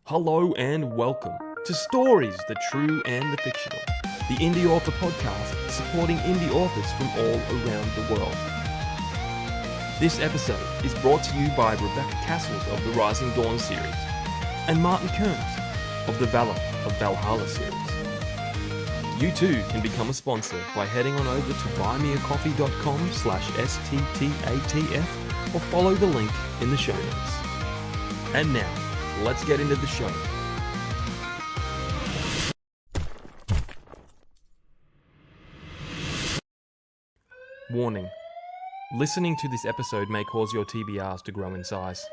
Hello and welcome to Stories, the True and the Fictional, the indie author podcast supporting indie authors from all around the world. This episode is brought to you by Rebecca Kearsells of the Rising Dawn series and Martin Crumbs of the Valor of Valhalla series. You too can become a sponsor by heading on over to buymeacoffee.com/STTATF or follow the link in the show notes. And now, let's get into the show. Warning. Listening to this episode may cause your TBRs to grow in size.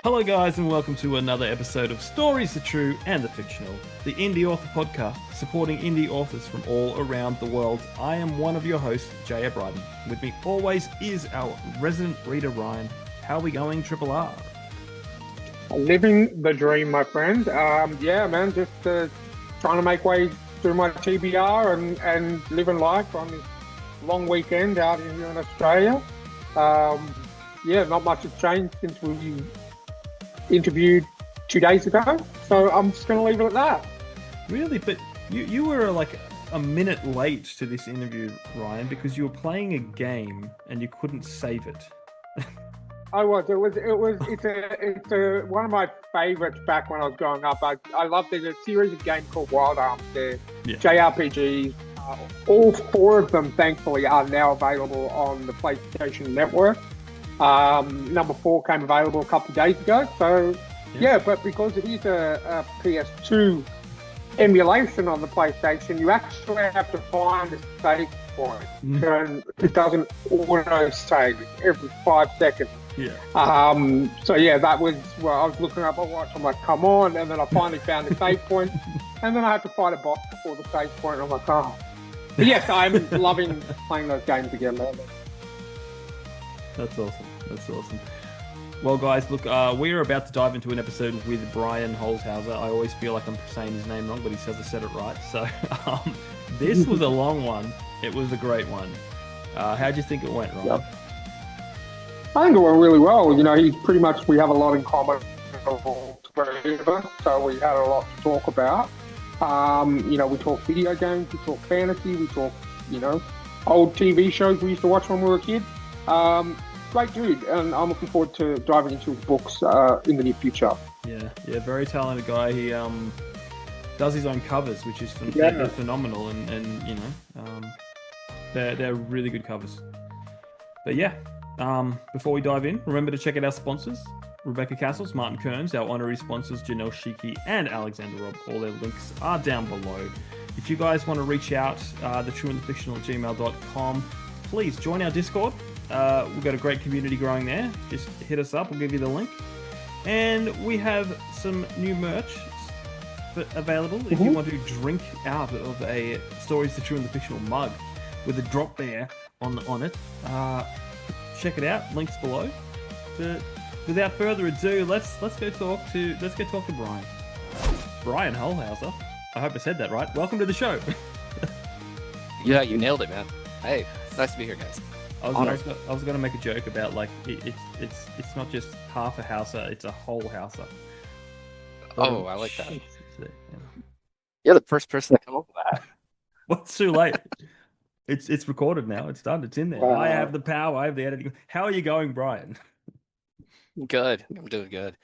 Hello guys and welcome to another episode of Stories, the True and the Fictional, the indie author podcast supporting indie authors from all around the world. I am one of your hosts, J.A. Bryden. With me always is our resident reader, Ryan. How are we going, Triple R? Living the dream, my friend. Yeah, man, just trying to make way through my TBR and living life on this long weekend out here in Australia. Yeah, not much has changed since we interviewed 2 days ago, so I'm just going to leave it at that. Really? But you were like a minute late to this interview, Ryan, because you were playing a game and you couldn't save it. I was. It's one of my favourites back when I was growing up. I loved there's a series of games called Wild Arms. They're JRPGs. All four of them, thankfully, are now available on the PlayStation Network. Number 4 came available a couple of days ago. So, yeah, but because it is a PS2 emulation on the PlayStation, you actually have to find a save point. And it doesn't auto-save every 5 seconds. Yeah. So yeah, that was well, I was looking up a watch. I'm like, come on, and then I finally found the save point, and then I had to fight a boss before the save point. I'm like, oh. But yes, I'm loving playing those games again. That's awesome. Well, guys, look, we are about to dive into an episode with Brian Holshouser. I always feel like I'm saying his name wrong, but he says I said it right. So this was a long one. It was a great one. How'd you think it went, Ryan? Yep. I think it went really well. You know, we have a lot in common, all three of us, so we had a lot to talk about. You know, we talk video games, we talk fantasy, we talk, old TV shows we used to watch when we were kids. Great dude, and I'm looking forward to diving into his books in the near future. Yeah, very talented guy. He does his own covers, which is they're phenomenal, and they're really good covers. But yeah. Before we dive in, remember to check out our sponsors, Rebecca Kearsells, Martin Crumbs, our honorary sponsors, Janelle Schiecke and Alexander Robb. All their links are down below. If you guys want to reach out, thetrueandthefictional@gmail.com, please join our Discord. We've got a great community growing there. Just hit us up, we'll give you the link. And we have some new merch available if you want to drink out of a Stories, the True and the Fictional mug with a Dropbear on it. Check it out. Links below. But without further ado, let's go talk to Brian. Brian Holshouser. I hope I said that right. Welcome to the show. Yeah, you nailed it, man. Hey, it's nice to be here, guys. I was going to make a joke about like it's not just half a houser, it's a whole houser. Oh, I like that. You're the first person to come up with that. What's too late? It's recorded now. It's done. It's in there. Wow. I have the power. I have the editing. How are you going, Brian? Good. I'm doing good.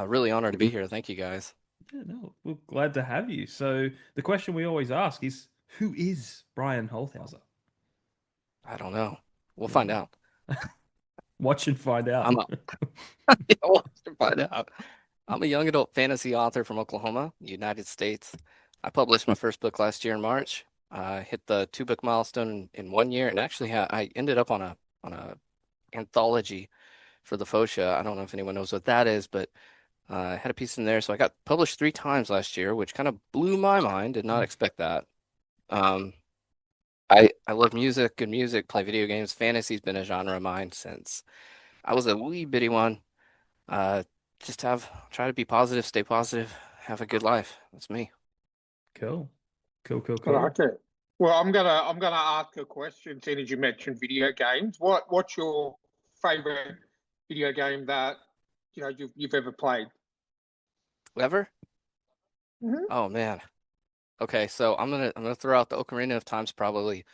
Really honored to be here. Thank you, guys. Yeah, no, we're glad to have you. So the question we always ask is, who is Brian Holshouser? I don't know. We'll find out. Watch and find out. Watch and find out. I'm a young adult fantasy author from Oklahoma, United States. I published my first book last year in March. I hit the 2-book milestone in 1 year, and actually I ended up on a anthology for the Fosha. I don't know if anyone knows what that is, but I had a piece in there. So I got published 3 times last year, which kind of blew my mind. Did not expect that. I love music, good music, play video games. Fantasy's been a genre of mine since I was a wee bitty one. Just try to be positive, stay positive, have a good life. That's me. Cool. I like it. Well, I'm gonna ask a question. Seeing as you mentioned video games, what's your favorite video game that you've ever played. Ever? Mm-hmm. Oh man. Okay, so I'm gonna throw out the Ocarina of Time's probably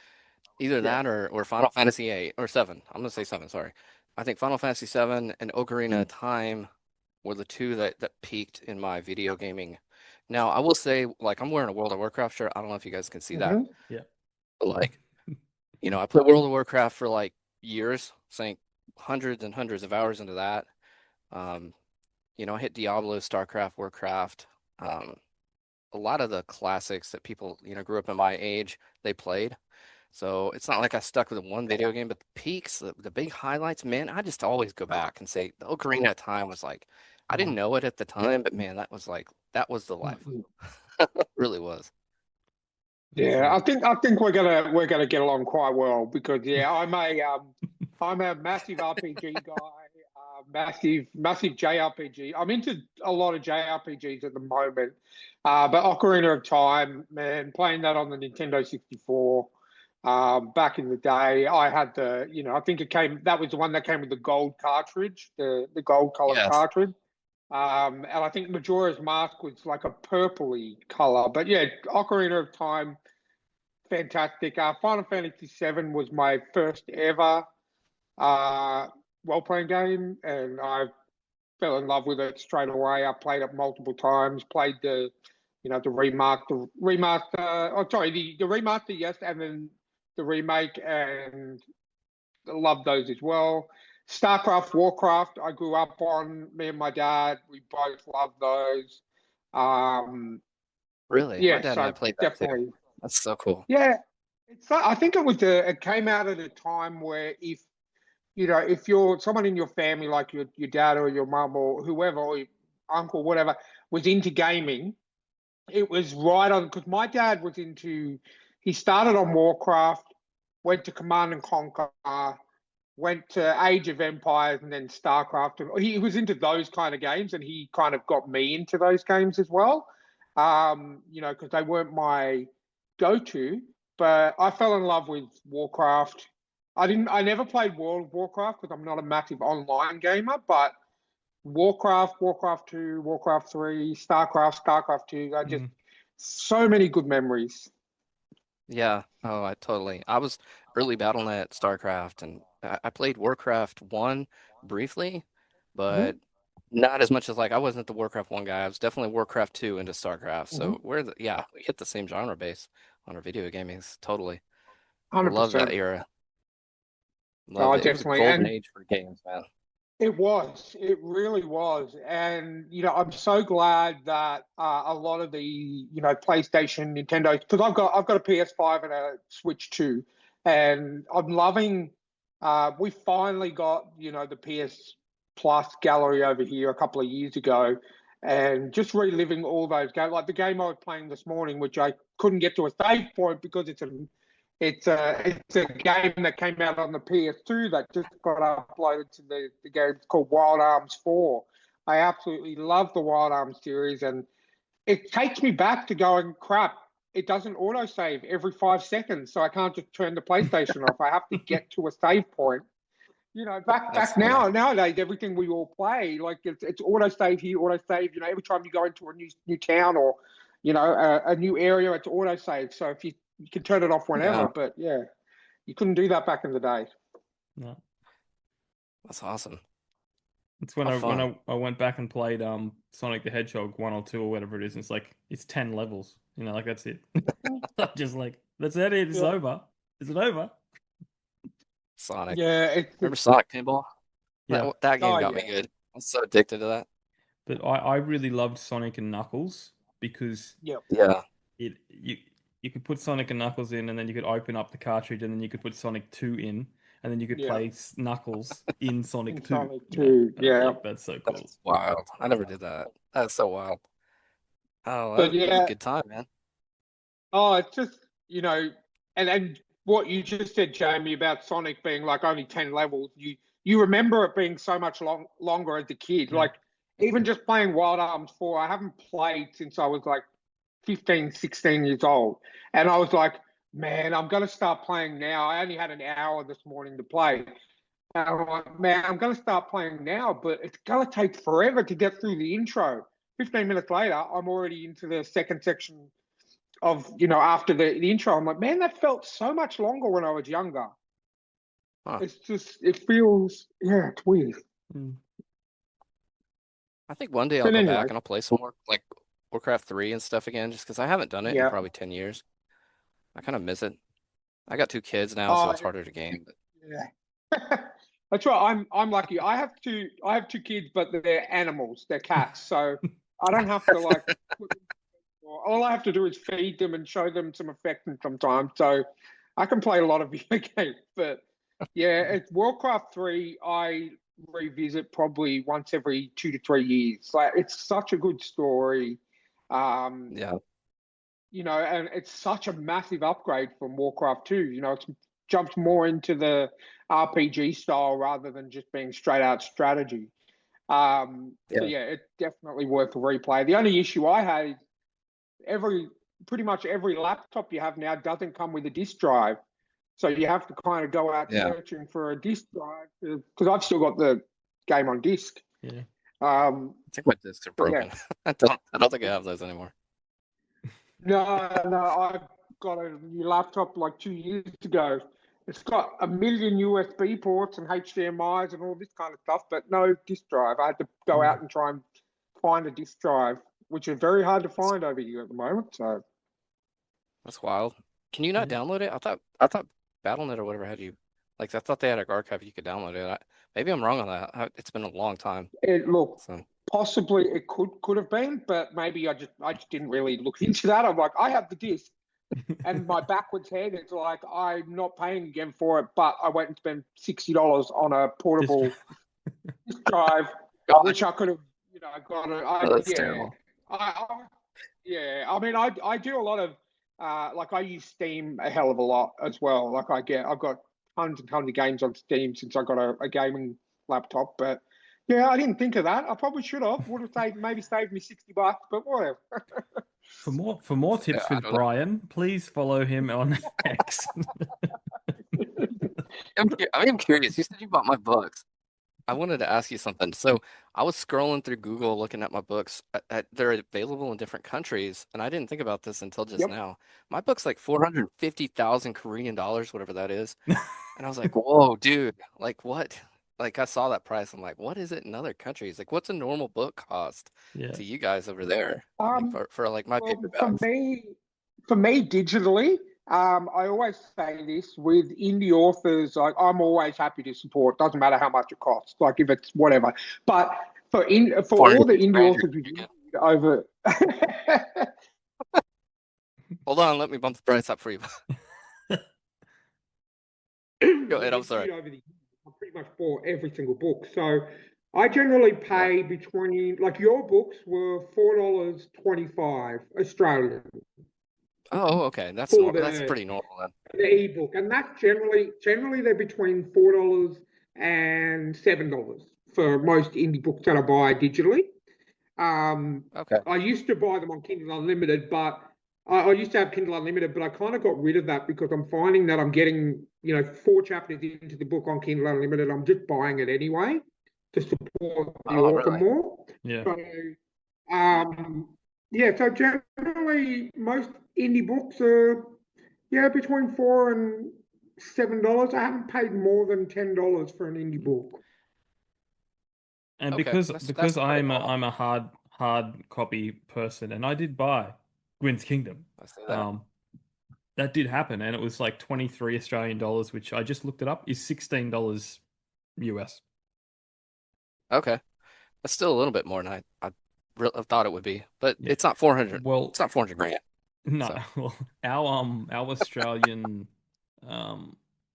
either Yeah. that or Final Fantasy 8 or 7. I'm gonna say 7, sorry. I think Final Fantasy 7 and Ocarina of Time were the two that peaked in my video gaming. Now, I will say, like, I'm wearing a World of Warcraft shirt. I don't know if you guys can see that. Mm-hmm. Yeah. But like, I played World of Warcraft for like years, sank hundreds and hundreds of hours into that. Um, I hit Diablo, StarCraft, Warcraft. Um, a lot of the classics that people, grew up in my age, they played. So it's not like I stuck with one video game, but the peaks, the big highlights, man, I just always go back and say the Ocarina of Time was like, I didn't know it at the time, but man, that was the life. It really was. Yeah, I think we're gonna get along quite well because I'm a massive RPG guy, massive JRPG. I'm into a lot of JRPGs at the moment, but Ocarina of Time, man, playing that on the Nintendo 64. Back in the day, I had I think that was the one that came with the gold cartridge, the gold colored Yes. cartridge. And I think Majora's Mask was like a purpley color. But yeah, Ocarina of Time, fantastic. Final Fantasy VII was my first ever role-playing game, and I fell in love with it straight away. I played it multiple times, played the remaster, the remaster, yes, and then the remake, and loved those as well. StarCraft, Warcraft, I grew up on. Me and my dad, we both loved those. Really? My Yeah, dad and I so played that too. definitely. That's so cool. Yeah, I think it came out at a time where if you're someone in your family, like your dad or your mum or whoever, or your uncle, whatever, was into gaming, it was right on, because my dad he started on Warcraft, went to Command and Conquer, went to Age of Empires, and then StarCraft. And he was into those kind of games, and he kind of got me into those games as well. Because they weren't my go-to, but I fell in love with Warcraft. I never played World of Warcraft because I'm not a massive online gamer, but Warcraft, Warcraft 2, Warcraft 3, StarCraft 2, so many good memories. Yeah. Oh, I was early BattleNet, StarCraft, and I played Warcraft 1 briefly, but not as much as I wasn't the Warcraft 1 guy. I was definitely Warcraft 2 into StarCraft. So we hit the same genre base on our video gaming. Totally. I love that 100%. era. Oh, Loved it. It was a definitely. golden And age for games, man. it really was. And, I'm so glad that a lot of the, PlayStation, Nintendo, because I've got a PS5 and a Switch too. And I'm loving, we finally got, the PS Plus gallery over here a couple of years ago, and just reliving all those games. Like the game I was playing this morning, which I couldn't get to a save point because it's a game that came out on the PS2 that just got uploaded to the game. It's called Wild Arms 4. I absolutely love the Wild Arms series, and it takes me back to going, crap, it doesn't autosave every 5 seconds, so I can't just turn the PlayStation off. I have to get to a save point. Back nowadays, everything we all play, like it's autosave here, autosave. Every time you go into a new town or a new area, it's autosave. So if you can turn it off whenever, Yeah. but yeah, you couldn't do that back in the day. No. That's awesome. It's when I went back and played Sonic the Hedgehog 1 or 2 or whatever it is, and it's 10 levels. That's it. Just that's it, it's over. Is it over? Sonic. Yeah, Remember Sonic Pinball? Yeah. That game got me good. I was so addicted to that. But I really loved Sonic and Knuckles because Yeah. you could put Sonic and Knuckles in, and then you could open up the cartridge, and then you could put Sonic 2 in, and then you could play Knuckles in Sonic 2. Sonic 2, yeah. That's so cool. That's wild. I never did that. That's so wild. Oh, But that was a good time, man. Oh, it's just, and what you just said, Jamie, about Sonic being like only 10 levels, you remember it being so much longer as a kid. Yeah. Like, even just playing Wild Arms 4, I haven't played since I was like 15, 16 years old. And I was like, man, I'm going to start playing now. I only had an hour this morning to play. And I'm like, man, I'm going to start playing now, but it's going to take forever to get through the intro. 15 minutes later, I'm already into the second section of, after the intro. I'm like, man, that felt so much longer when I was younger. Huh. It's just, it feels, yeah, it's weird. I think one day I'll go back and I'll play some more, like Warcraft 3 and stuff again, just because I haven't done it in probably 10 years. I kind of miss it. I got 2 kids now, so it's harder to game. But... Yeah. That's right. I'm lucky. I have two kids, but they're animals. They're cats. So I don't have to all I have to do is feed them and show them some affection sometimes. So I can play a lot of video games. But yeah, it's Warcraft 3. I revisit probably once every 2 to 3 years. Like, it's such a good story. Yeah. And it's such a massive upgrade from Warcraft 2. It's jumped more into the RPG style rather than just being straight out strategy. So yeah, it's definitely worth a replay. The only issue I had is pretty much every laptop you have now doesn't come with a disk drive. So you have to kind of go out searching for a disk drive, because I've still got the game on disk. Yeah. I think my discs are broken. Yeah. I don't think I have those anymore. No, I got a new laptop like 2 years ago. It's got a million USB ports and HDMIs and all this kind of stuff, but no disk drive. I had to go out and try and find a disk drive, which is very hard to find over here at the moment. So that's wild. Can you not download it? I thought BattleNet or whatever had you. Like, I thought they had an archive you could download it. Maybe I'm wrong on that. It's been a long time. Possibly it could have been, but maybe I just didn't really look into that. I'm like, I have the disc, and my backwards head is like, I'm not paying again for it, but I went and spent $60 on a portable disc drive, which I could have, got it. That's terrible. I mean, I do a lot of, like, I use Steam a hell of a lot as well. Like, I've got tons and tons of games on Steam since I got a gaming laptop, but yeah, I didn't think of that. I probably should have. Would have saved me $60, but whatever. For more tips with Brian, please follow him on X. I'm curious. You said you bought my books. I wanted to ask you something. So I was scrolling through Google looking at my books. They're available in different countries, and I didn't think about this until just now. My book's like 450,000 Korean dollars, whatever that is. And I was like, whoa, dude, like what? Like, I saw that price. I'm like, what is it in other countries? Like, what's a normal book cost to you guys over there? Like for like my paperbacks? For me, digitally, I always say this with indie authors. Like, I'm always happy to support. Doesn't matter how much it costs. Like, if it's whatever. But for all the indie authors who do over. Hold on, let me bump the price up for you. Go ahead. I'm sorry. I pretty much bought every single book. So I generally pay between, like, your books were $4.25 Australian. Oh, okay. That's pretty normal then. The ebook, and that's generally they're between $4 and $7 for most indie books that I buy digitally. I used to buy them on Kindle Unlimited, but I used to have Kindle Unlimited, but I kind of got rid of that because I'm finding that I'm getting 4 chapters into the book on Kindle Unlimited. I'm just buying it anyway to support the author more. Yeah. So generally most indie books are between $4 and $7. I haven't paid more than $10 for an indie book. And because I'm a hard copy person, and I did buy Gwyn's Kingdom. That did happen, and it was like 23 Australian dollars, which I just looked it up, is $16 US. Okay. That's still a little bit more than I thought it would be, but it's not 400. Well, it's not 400 grand. No, so. Well, our Australian,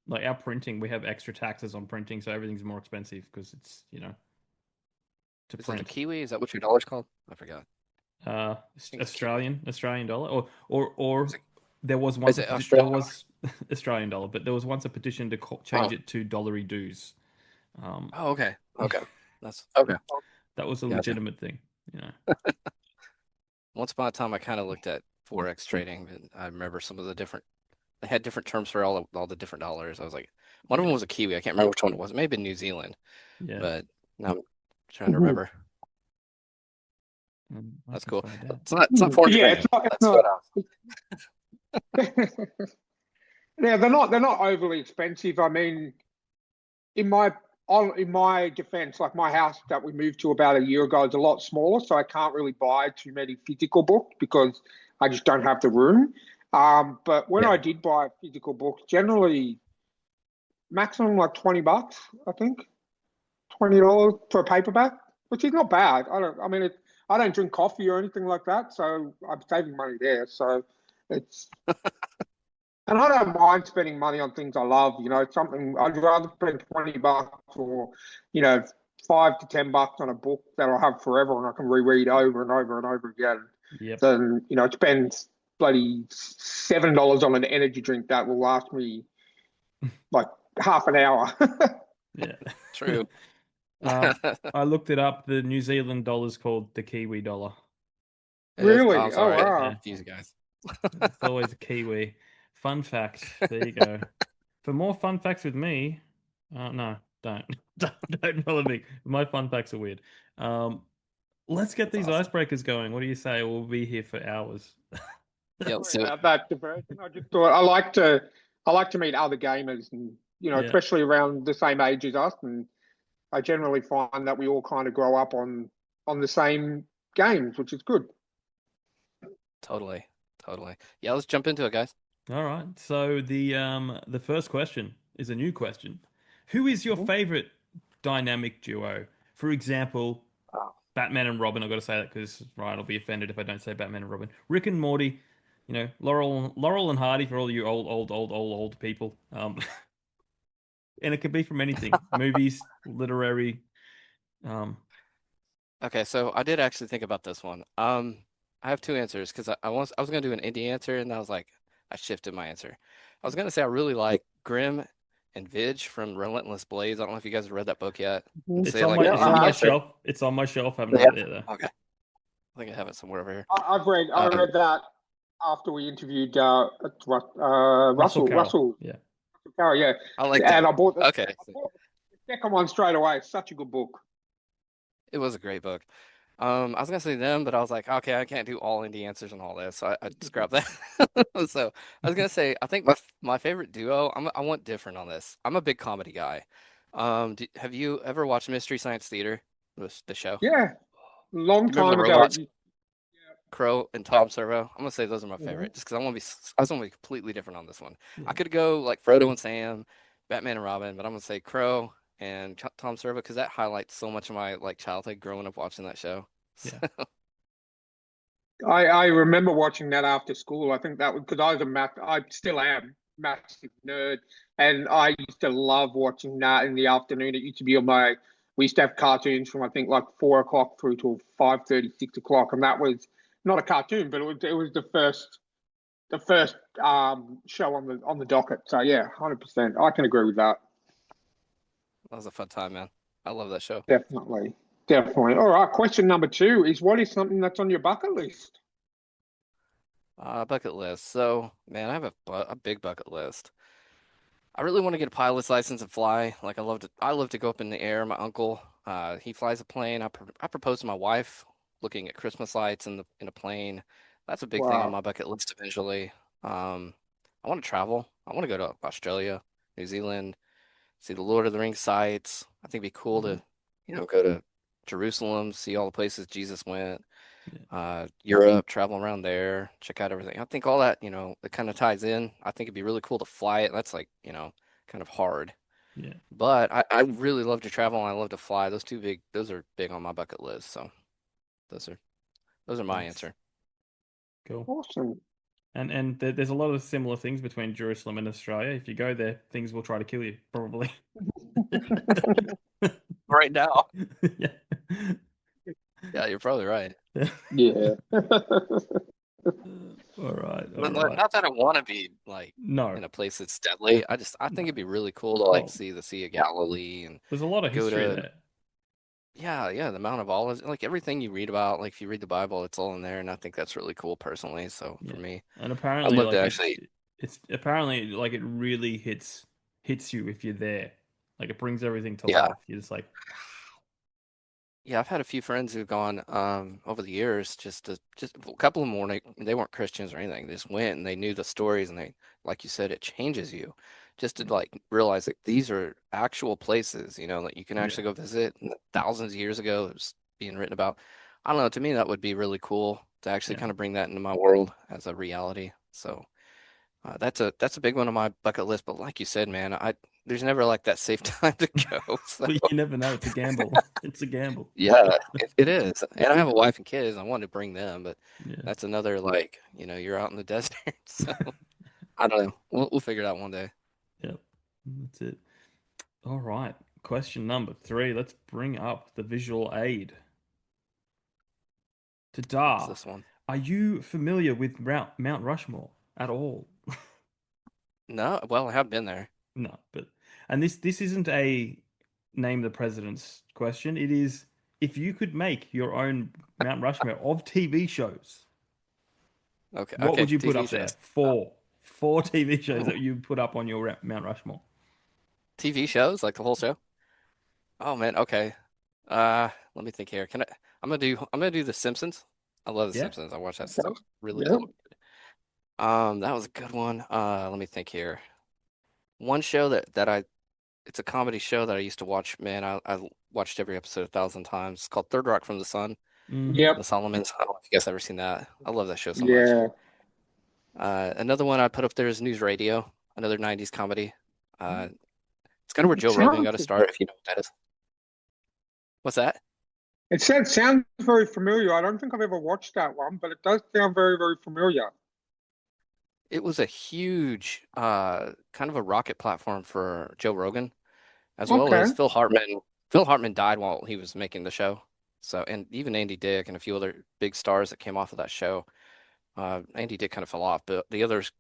like our printing, we have extra taxes on printing, so everything's more expensive because it's to is print. It a Kiwi? Is that what your dollar's called? I forgot. Australian dollar, or there was once there was Australian dollar, but there was once a petition to change it to dollary dues. Okay. That's okay. That was a legitimate thing, Once upon a time, I kind of looked at Forex trading, and I remember some of the they had different terms for all the different dollars. I was like, One of Yeah. them was a kiwi. I can't remember which one it was. It may have been New Zealand, Yeah. but now I'm trying to Mhm. remember. I That's can cool. find out. It's not 400 Yeah, grand. it's not. It's That's what not. Yeah, they're not overly expensive. I mean, in my in my defense, like my house that we moved to about a year ago is a lot smaller, so I can't really buy too many physical books because I just don't have the room. But when yeah. I did buy physical books, generally maximum like $20, I think. $20 for a paperback, which is not bad. I mean, I don't drink coffee or anything like that, so I'm saving money there. So it's, and I don't mind spending money on things I love. It's something I'd rather spend $20 or, you know, $5 to $10 on a book that I'll have forever and I can reread over and over and over again Yep. than, spend bloody $7 on an energy drink that will last me like half an hour. Yeah. True. I looked it up. The New Zealand dollar is called the Kiwi dollar. It is. Oh, Really? I'm Oh, sorry. I Yeah. wow. confused you guys. It's always a Kiwi. Fun fact. There you go. For more fun facts with me, no, don't. Don't follow me. My fun facts are weird. Um, let's get That's these awesome. icebreakers going. What do you say? We'll be here for hours. Yeah, let's Sorry do it. about that diversion. I just thought I like to meet other gamers and Yeah. especially around the same age as us, and I generally find that we all kind of grow up on the same games, which is good. Totally. Totally. Yeah, let's jump into it, guys. All right. So the first question is a new question. Who is your Mhm. favorite dynamic duo? For example, Oh, Batman and Robin. I've got to say that because Ryan will be offended if I don't say Batman and Robin. Rick and Morty. Laurel and Hardy for all you old people. And it could be from anything: movies, literary. Um, okay, so I did actually think about this one. I have two answers because I was gonna do an indie answer and I was like I shifted my answer. I was gonna say I really like Grimm and Vidge from Relentless Blades. I don't know if you guys have read that book yet. Mhm. Say like Yeah, it's I on my have. indie shelf. It's on my shelf. I haven't author. read it yet though. Okay. I think I have it somewhere over here. I Um, read that after we interviewed Russell Carroll. Russell Yeah. Carr, yeah, I like and that. I bought Okay. I bought the second one straight away. It's such a good book. It was a great book. I was gonna say them, but I was like, okay, I can't do all indie answers and all this, so I scrapped that. So I was gonna say, I think my favorite duo. I want different on this. I'm a big comedy guy. Have you ever watched Mystery Science Theater, the show? Yeah, Do long you remember time the ago. robots, Crow and Tom Servo? I'm gonna say those are my Mhm. favorite, just because I was gonna be completely different on this one. I Yeah. could go like Frodo and Sam, Batman and Robin, but I'm gonna say Crow and Tom Servo because that highlights so much of my like childhood growing up watching that show. Yeah. I remember watching that after school. I think that was because I still am massive nerd, and I used to love watching that in the afternoon. It used to be on my. We used to have cartoons from I think like 4 o'clock through till 5:30, 6 o'clock, and that was not a cartoon, but it was the first show on the docket. So yeah, 100%. I can agree with that. That was a fun time, man. I love that show. Definitely, definitely. All right. Question number two is: what is something that's on your bucket list? Bucket list. So, man, I have a big bucket list. I really want to get a pilot's license and fly. Like I love to go up in the air. My uncle, he flies a plane. I proposed to my wife looking at Christmas lights in a plane. That's a big thing on Wow. my bucket list eventually. Um, I want to travel. I want to go to Australia, New Zealand, see the Lord of the Rings sites. I think it'd be cool Mhm. to, go to Jerusalem, see all the places Jesus went. Yeah. Europe, travel around there, check out everything. I think all that, it kind of ties in. I think it'd be really cool to fly it. That's like, kind of hard. Yeah. But I really love to travel and I love to fly. Those are big on my bucket list. So those are those are my Nice. answer. Cool. Awesome. And there's a lot of similar things between Jerusalem and Australia. If you go there, things will try to kill you, probably. Right now. Yeah. Yeah, you're probably right. Yeah. Yeah. All right. All Not right. not that I want to be like No. in a place that's deadly. I think No. it'd be really cool to like Well, see the Sea of Galilee and there's a lot of go history to there. yeah, the Mount of Olives, like everything you read about, like if you read the Bible, it's all in there, and I think that's really cool personally. So for Yeah. me, And I'd apparently, love to like actually. it's apparently like it really hits. hits you if you're there. Like it brings everything to Yeah. life. You're just like, Yeah, I've had a few friends who've gone over the years just a couple of them they weren't Christians or anything. They just went and they knew the stories and they like you said, it changes you just to like realize that these are actual places, that you can yeah, actually go visit and thousands of years ago it was being written about. I don't know, to me that would be really cool to actually yeah. kind of bring that into my world as a reality. So that's a big one on my bucket list. But like you said, man, there's never like that safe time to go. So Well, you never know. It's a gamble. It's a gamble. yeah, it is. And I have a wife and kids. I wanted to bring them, but Yeah. that's another like, you're out in the desert. So I don't know. We'll figure it out one day. Yep. That's it. All right. Question number 3. Let's bring up the visual aid. What's Ta-da. this one? Are you familiar with Mount Rushmore at all? No, well, I have been there. No, but and this isn't a name the president's question. It is if you could make your own Mount Rushmore of TV shows, Okay, what okay, would you put TV up there? shows. Four TV shows Oh, that you put up on your Mount Rushmore. TV shows, like the whole show? Oh man, okay. Let me think here. I'm gonna do The Simpsons. I love The Yeah. Simpsons. I watch that Okay. stuff really Yeah. cool. That was a good one. Let me think here. One show it's a comedy show that I used to watch. Man, I watched every episode 1,000 times. It's called Third Rock from the Sun, Hmm. The Yep. Solomons. I don't know if you guys ever seen that. I love that show so much. Yeah. Another one I put up there is News Radio, another 90s comedy. Uh, it's kind of where It Joe Rogan got sounds to start, if you know what that is. What's that? sounds very familiar. I don't think I've ever watched that one, but it does sound very, very familiar. It was a huge, kind of a rocket platform for Joe Rogan, as well Okay. as Phil Hartman. Phil Hartman died while he was making the show. So, and even Andy Dick and a few other big stars that came off of that show. Andy Dick kind of fell off, but the others,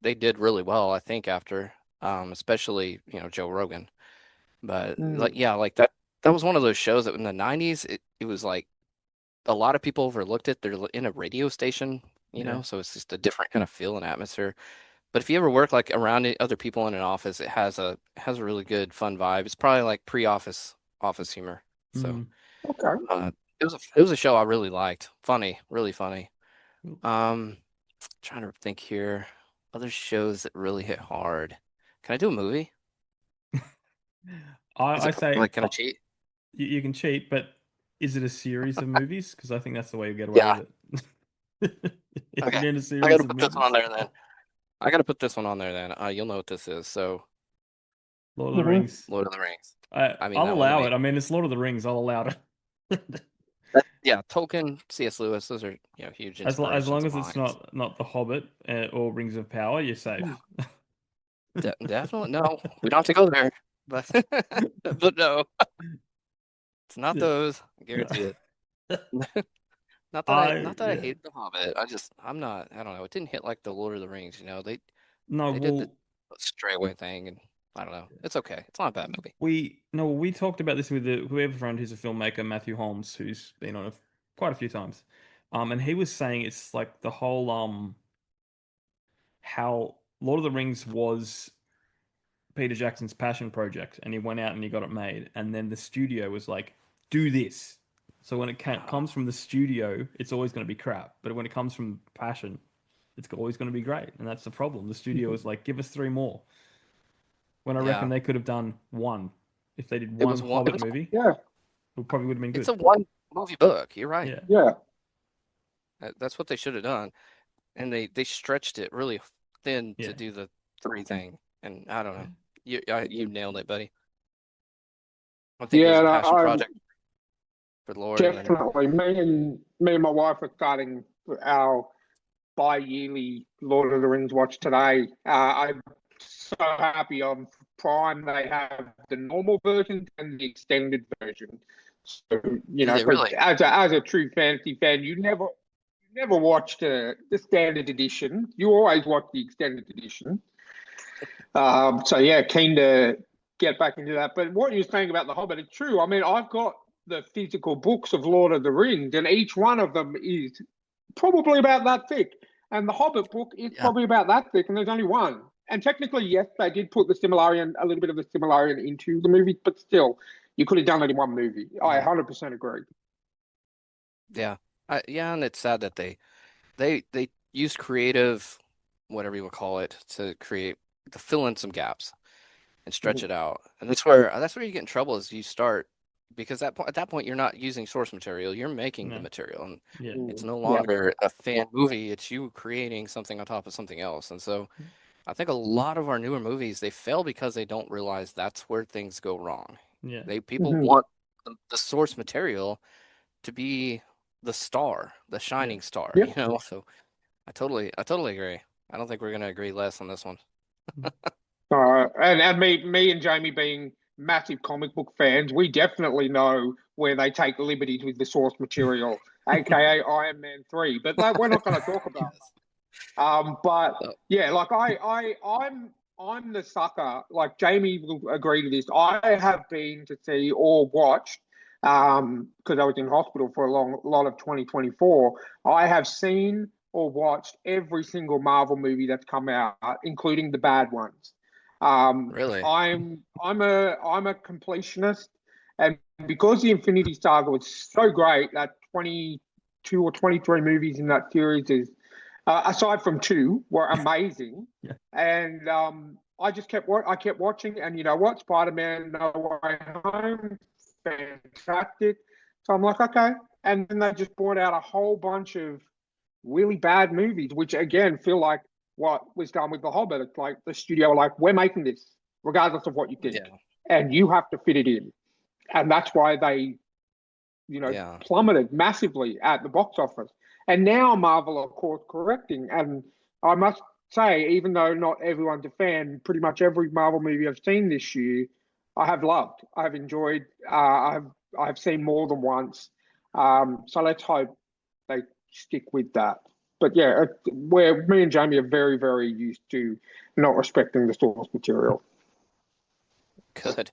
they did really well, I think, after, especially, Joe Rogan. But like, Hmm. yeah, like that was one of those shows that in the 90s, it was like a lot of people overlooked it. They're in a radio station, Yeah. so it's just a different kind of feel and atmosphere. But if you ever work like around other people in an office, it has a really good fun vibe. It's probably like pre-office humor. So Mm. Okay. it was a show I really liked. Funny, really funny. Um, trying to think here. Other shows that really hit hard. Can I do a movie? Is I it say like, can I cheat? you can cheat, but is it a series of movies? Because I think that's the way you get away Yeah. with it. If Okay. you're in a I series gotta of put this one on movies, there then. I gotta put this one on there then. You'll know what this is. So, Lord of the Hmm. Rings. Lord of the Rings. I mean, I'll that one to allow me. it. I mean, it's Lord of the Rings. I'll allow it. Yeah, Tolkien, C.S. Lewis, those are, huge As inspirations long of as it's mine. not The Hobbit or Rings of Power, you're safe. Definitely no. We don't have to go there, but but no, it's not Yeah. those. I guarantee it. Not that I I not that I yeah. hate The Hobbit. I'm not. I don't know. It didn't hit like the Lord of the Rings. No, They did the well, stray away thing, and I don't know. It's okay. It's not a bad movie. we talked about this with we have a friend who's a filmmaker, Matthew Holmes, who's been on quite a few times. And he was saying it's like the whole how Lord of the Rings was Peter Jackson's passion project, and he went out and he got it made, and then the studio was like, "Do this." So when Oh, comes from the studio, it's always going to be crap, but when it comes from passion, it's always going to be great, and that's the problem. The studio is like, "Give us 3 more." When I reckon yeah. they could have done one, if they did It one was one. It Hobbit was. movie, Yeah. it probably would have been It's good. a one movie book. You're right. Yeah, Yeah. That's what they should have done, and they stretched it really thin to yeah, do the three thing. And I don't know. You nailed it, buddy. I think it was Yeah. a And passion project for the Lord, and then definitely. Me and my wife are starting our bi-yearly Lord of the Rings watch today. I'm so happy on Prime they have the normal version and the extended version. So do they because really? as a true fantasy fan, you never watch the standard edition. You always watch the extended edition. So yeah, keen to get back into that. But what you're saying about the Hobbit is true. I mean, I've got the physical books of Lord of the Rings, and each one of them is probably about that thick. And the Hobbit book is Yeah. probably about that thick, and there's only one. and technically, yes, they did put the Silmarillion, a little bit of the Silmarillion into the movie, but still, you could have done it in one movie. I 100% agree. Yeah. Yeah, and it's sad that they used creative, whatever you would call it, to fill in some gaps and stretch Mhm. it out. And that's where you get in trouble is you start because at that point you're not using source material, you're making the No. material, and Yeah. it's no Yeah. longer a fan movie, it's you creating something on top of something else. And so I think a lot of our newer movies, they fail because they don't realize that's where things go wrong. Yeah. People Mhm. want the source material to be the star, the Yeah. shining star, Yeah. you know? So I totally agree. I don't think we're gonna agree less on this one. And me and Jamie being massive comic book fans, we definitely know where they take liberties with the source material, aka Iron Man 3. But that we're not going to talk about. Yes. But So, yeah, like I'm the sucker. Like Jamie will agree to this. I have been to see or watched because I was in hospital for a lot of 2024. I have seen or watched every single Marvel movie that's come out, including the bad ones. really? I'm a completionist, and because the Infinity Saga was so great, that 22 or 23 movies in that series is aside from two, were amazing. Yeah. And I kept watching, and you know what, Spider-Man: No Way Home, fantastic. So I'm like, okay. And then they just brought out a whole bunch of really bad movies, which again feel like what was done with The Hobbit. It's like the studio were like, we're making this regardless of what you think, Yeah. and you have to fit it in. And that's why they Yeah. plummeted massively at the box office. And now Marvel are course correcting. And I must say, even though not everyone's a fan, pretty much every Marvel movie I've seen this year, I have loved. I have enjoyed. I've seen more than once. So let's hope they stick with that. But yeah, where me and Jamie are very, very used to not respecting the source material. Good.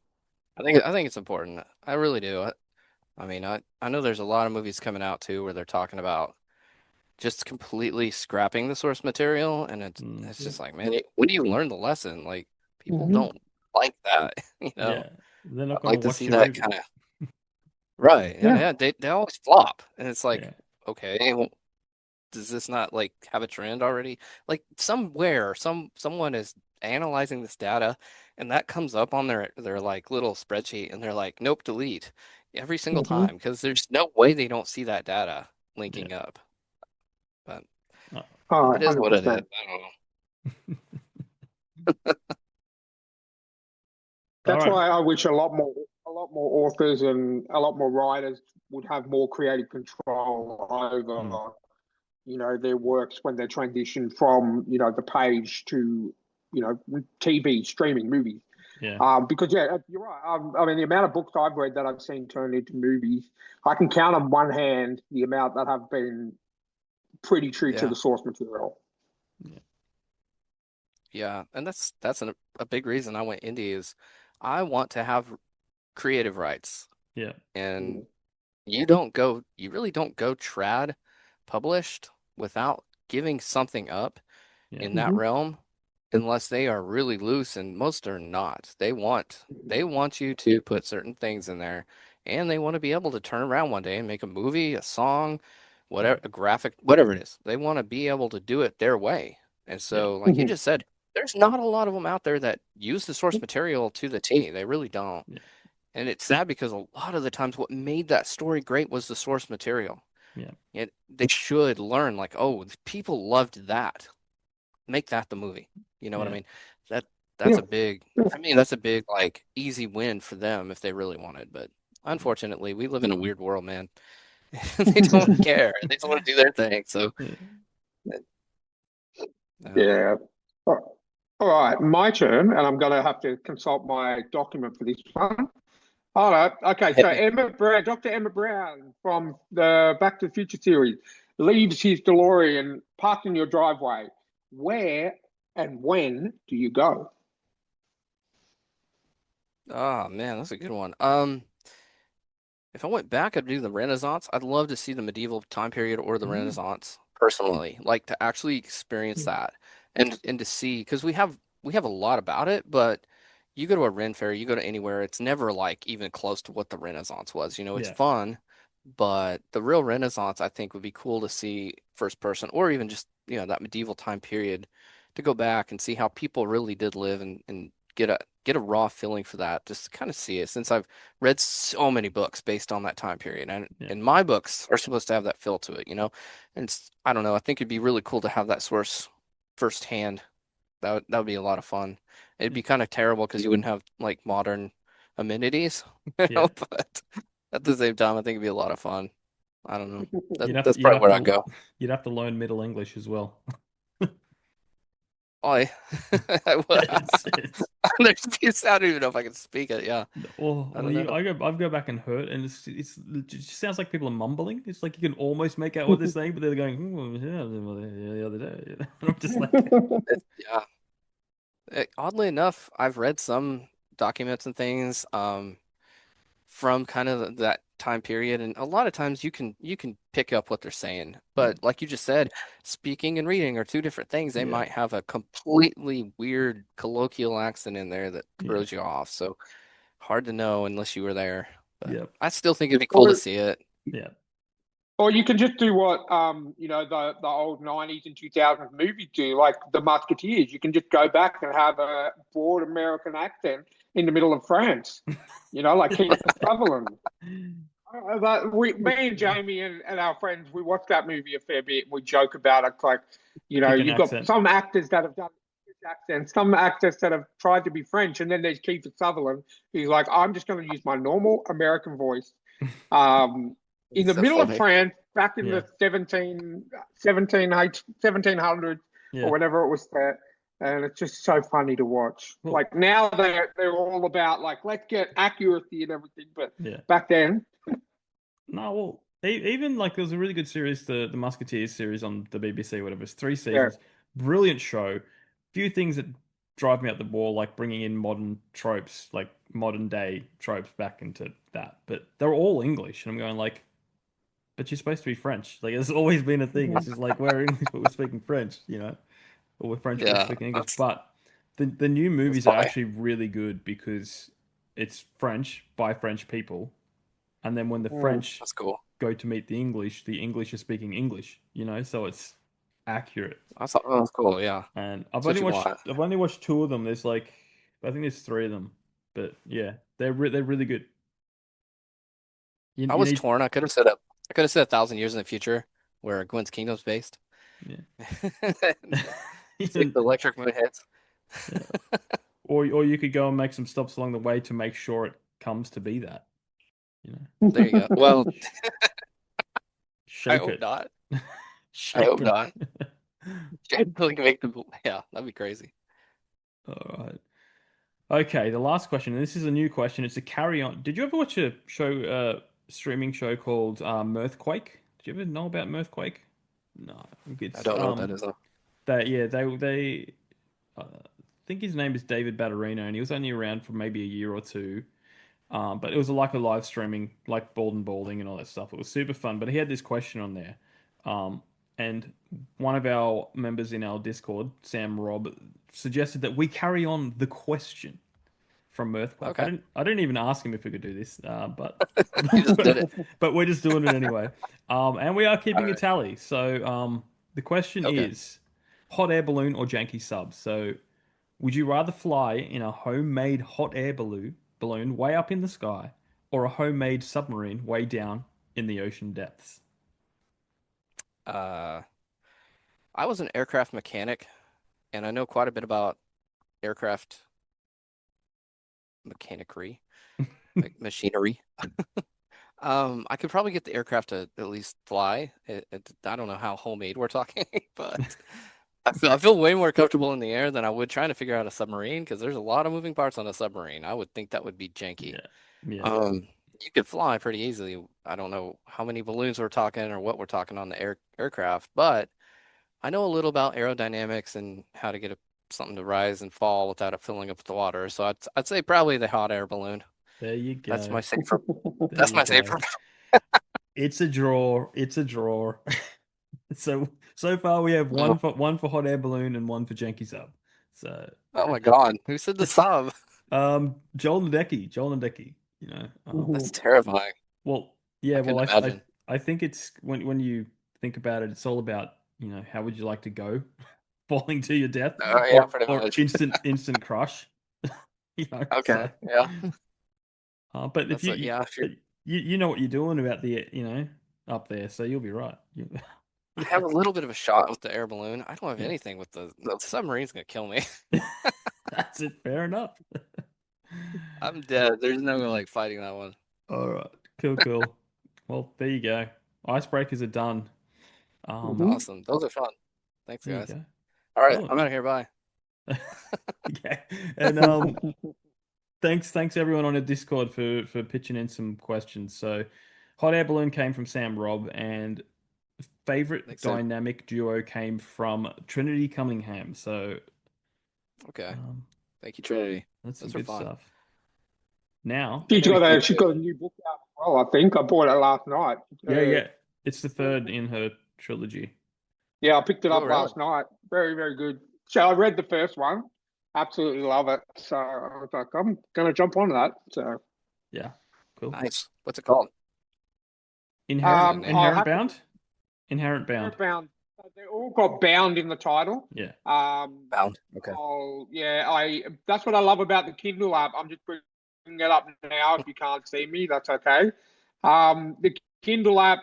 I think it's important. I really do. I mean, I know there's a lot of movies coming out too where they're talking about just completely scrapping the source material, and it's Mm. it's Yeah. just like, man, when do you learn the lesson? Like, people Mm-hmm. don't like that, you know. Yeah. They're not I'd going to like to watch see your that movie. kind of right. Yeah, Yeah. yeah. They always flop, and it's like, Yeah. okay, well, does this not like have a trend already? Like somewhere, someone is analyzing this data, and that comes up on their like little spreadsheet, and they're like, nope, delete every single Mm-hmm. time because there's no way they don't see that data Yeah. linking up. But Oh. Oh, it is what it is. 100%. I don't know. All That's right. why I wish a lot more authors and a lot more writers would have more creative control Mm. over, their works when they transition from, the page to, TV, streaming, movies. Yeah. Because yeah, you're right. I mean, the amount of books I've read that I've seen turned into movies, I can count on one hand the amount that have been pretty true to Yeah, the source material. Yeah. yeah, and that's a big reason I went indie is I want to have creative rights, Yeah. and Mm. you really don't go trad published without giving something up Yeah. in that Mhm. realm unless they are really loose, and most are not. They want you to put certain things in there, and they want to be able to turn around one day and make a movie, a song, Yeah. whatever, a graphic, whatever it is. They want to be able to do it their way. And Yeah. so, like you Mhm. just said, there's not a lot of them out there that use the source material to the T. They really don't. Yeah. And it's sad because a lot of the times what made that story great was the source material. Yeah. They should learn, like, oh, people loved that. Make that the movie. You know what I Yeah. mean? That that's Yeah. a big, Yeah. I mean, that's a big like easy win for them if they really wanted. But unfortunately, we live in a weird world, man. They don't care. They just want to do their thing. So, Yeah. um, Yeah. All right, my turn, and I'm going to have to consult my document for this one. All right. Okay. So hit me. Emmett Brown, Dr. Emmett Brown from the Back to the Future series leaves his DeLorean parked in your driveway. Where and when do you go? Oh man, that's a good one. If I went back, I'd do the Renaissance. I'd love to see the medieval time period or the Mm. Renaissance personally, like to actually experience that and to see because we have we have a lot about it, but you go to a Ren fair, you go to anywhere, it's never like even close to what the Renaissance was. It's Yeah, fun, but the real Renaissance, I think, would be cool to see first person or even just, that medieval time period to go back and see how people really did live and get a raw feeling for that, just to kind of see it since I've read so many books based on that time period. yeah, And my books are supposed to have that feel to it. And I don't know, I think it'd be really cool to have that source firsthand. That would be a lot of fun. It'd yeah. be kind of terrible because you wouldn't have like modern amenities, Yeah. but at the same time, I think it'd be a lot of fun. I don't know. You'd have That's to, you'd probably have where I'd to, go. you'd have to learn Middle English as well. Oh, It's I don't even know if I can speak it. Yeah, I or don't know. I go back and hurt, and it just sounds like people are mumbling. It's like you can almost make out what they're saying, but they're going, yeah, the other day. And I'm just like, Yeah. Oddly enough, I've read some documents and things from kind of that time period, and a lot of times you can pick up what they're saying. yeah, But like you just said, speaking and reading are two different things. They yeah, might have a completely weird colloquial accent in there that yeah, throws you off. So hard to know unless you were there. But yeah, I still think it'd be cool to Or see it. yeah, or you can just do what the old '90s and 2000s movies do, like The Musketeers. You can just go back and have a broad American accent in the middle of France. Like Keith Sutherland. Me and Jamie and our friends, we watch that movie a fair bit. And we joke about it. Like, pick an you've got accent. some actors that have done accents, some actors that have tried to be French, and then there's Keith Sutherland, who's like, I'm just going to use my normal American voice. Um, in It's the so middle of funny. France, back in Yeah, the 1700s or yeah. whatever it was there. And it's just so funny to watch. Well, Like now they're all about like let's get accuracy and everything, but yeah. back then, No, well, even like there was a really good series, the Musketeers series on the BBC, whatever. It's three yeah, seasons, brilliant show. Few things that drive me up the wall, like bringing in modern tropes, like modern day tropes back into that. But they're all English, and I'm going like, but you're supposed to be French. Like it's always been a thing. It's just like we're English, but we're speaking French, or we're French, but we're Yeah, speaking English. that's But the new that's movies are funny. actually really good because it's French by French people, and then when the mm, French That's cool. go to meet the English are speaking English, so it's accurate. That's cool. Yeah, And that's what you want. I've only watched two of them. There's like I think there's three of them, but yeah, they're really good. I You was need torn. I could have said 1,000 years in the future, where Gwen's kingdom's based. yeah. See if the electric moon hits. Yeah. Or you could go and make some stops along the way to make sure it comes to be that. You know, There you go. Well, I shape hope it, not. I shape hope it. not. Like make the yeah, that'd be crazy. All right. Okay, the last question, and this is a new question. It's a carry on. Did you ever watch a show, streaming show called Mirthquake? Did you ever know about Mirthquake? No, I think I it's don't know what that is though. they think his name is David Batterino, and he was only around for maybe a year or two. But it was like a live streaming, like Bald and Balding and all that stuff. It was super fun. But he had this question on there, and one of our members in our Discord, Sam Robb, suggested that we carry on the question from Earthquake. Okay, I didn't even ask him if we could do this, but you just did it. but we're just doing it anyway. And we are All keeping a right. tally. So the question Okay. is, hot air balloon or janky sub? So would you rather fly in a homemade hot air balloon way up in the sky, or a homemade submarine way down in the ocean depths? Uh, I was an aircraft mechanic, and I know quite a bit about aircraft mechanicry, like machinery. I could probably get the aircraft to at least fly. I don't know how homemade we're talking, but I feel way more comfortable in the air than I would trying to figure out a submarine because there's a lot of moving parts on a submarine. I would think that would be janky. Yeah, yeah, You could fly pretty easily. I don't know how many balloons we're talking or what we're talking on the aircraft, but I know a little about aerodynamics and how to get something to rise and fall without it filling up with the water. So I'd say probably the hot air balloon. there you That's go. my safer. There That's you my go. safer. It's a draw. It's a draw. So far we have Oh, one for hot air balloon and one for janky sub. So, Oh my God, who said the sub? Joel Nadecki, That's terrifying. well, yeah, I well, couldn't imagine. I think it's when you think about it, it's all about, how would you like to go, falling to your death, Oh yeah, pretty or much. instant crush, so. Okay, yeah. But if That's like, yeah, if you're, but you know what you're doing about the, up there, so you'll be right. I have a little bit of a shot with the air balloon. I don't have Yeah, anything with the submarine's gonna kill me. that's it. Fair enough. I'm dead. There's no like fighting that one. All right, cool. Well, there you go. Icebreakers are done. Mhm. Awesome. Those are fun. Thanks, There you guys. go. All right, Well, I'm out of here. Bye. okay, and thanks everyone on the Discord for pitching in some questions. So, hot air balloon came from Sam Robb, and favorite Thanks, Sam. dynamic duo came from Trinity Cunningham. So, Okay. um, Thank you, Trinity. that's some Those are good fun. stuff. Now, That made me think She's too. got a new book out as well. I think I bought it last night. yeah, it's the third in her trilogy. Yeah, I picked it Oh, up really? last night. Very, very good. So I read the first one. Absolutely love it. So I was like, I'm gonna jump on that. So Yeah, cool. Nice. What's it called? What's the name? I'll Inherent have to Bound, Inherent Bound. bound. They all got bound in the title. Yeah, Bound. Okay. I that's what I love about the Kindle app. I'm just bringing it up now. If you can't see me, that's okay. The Kindle app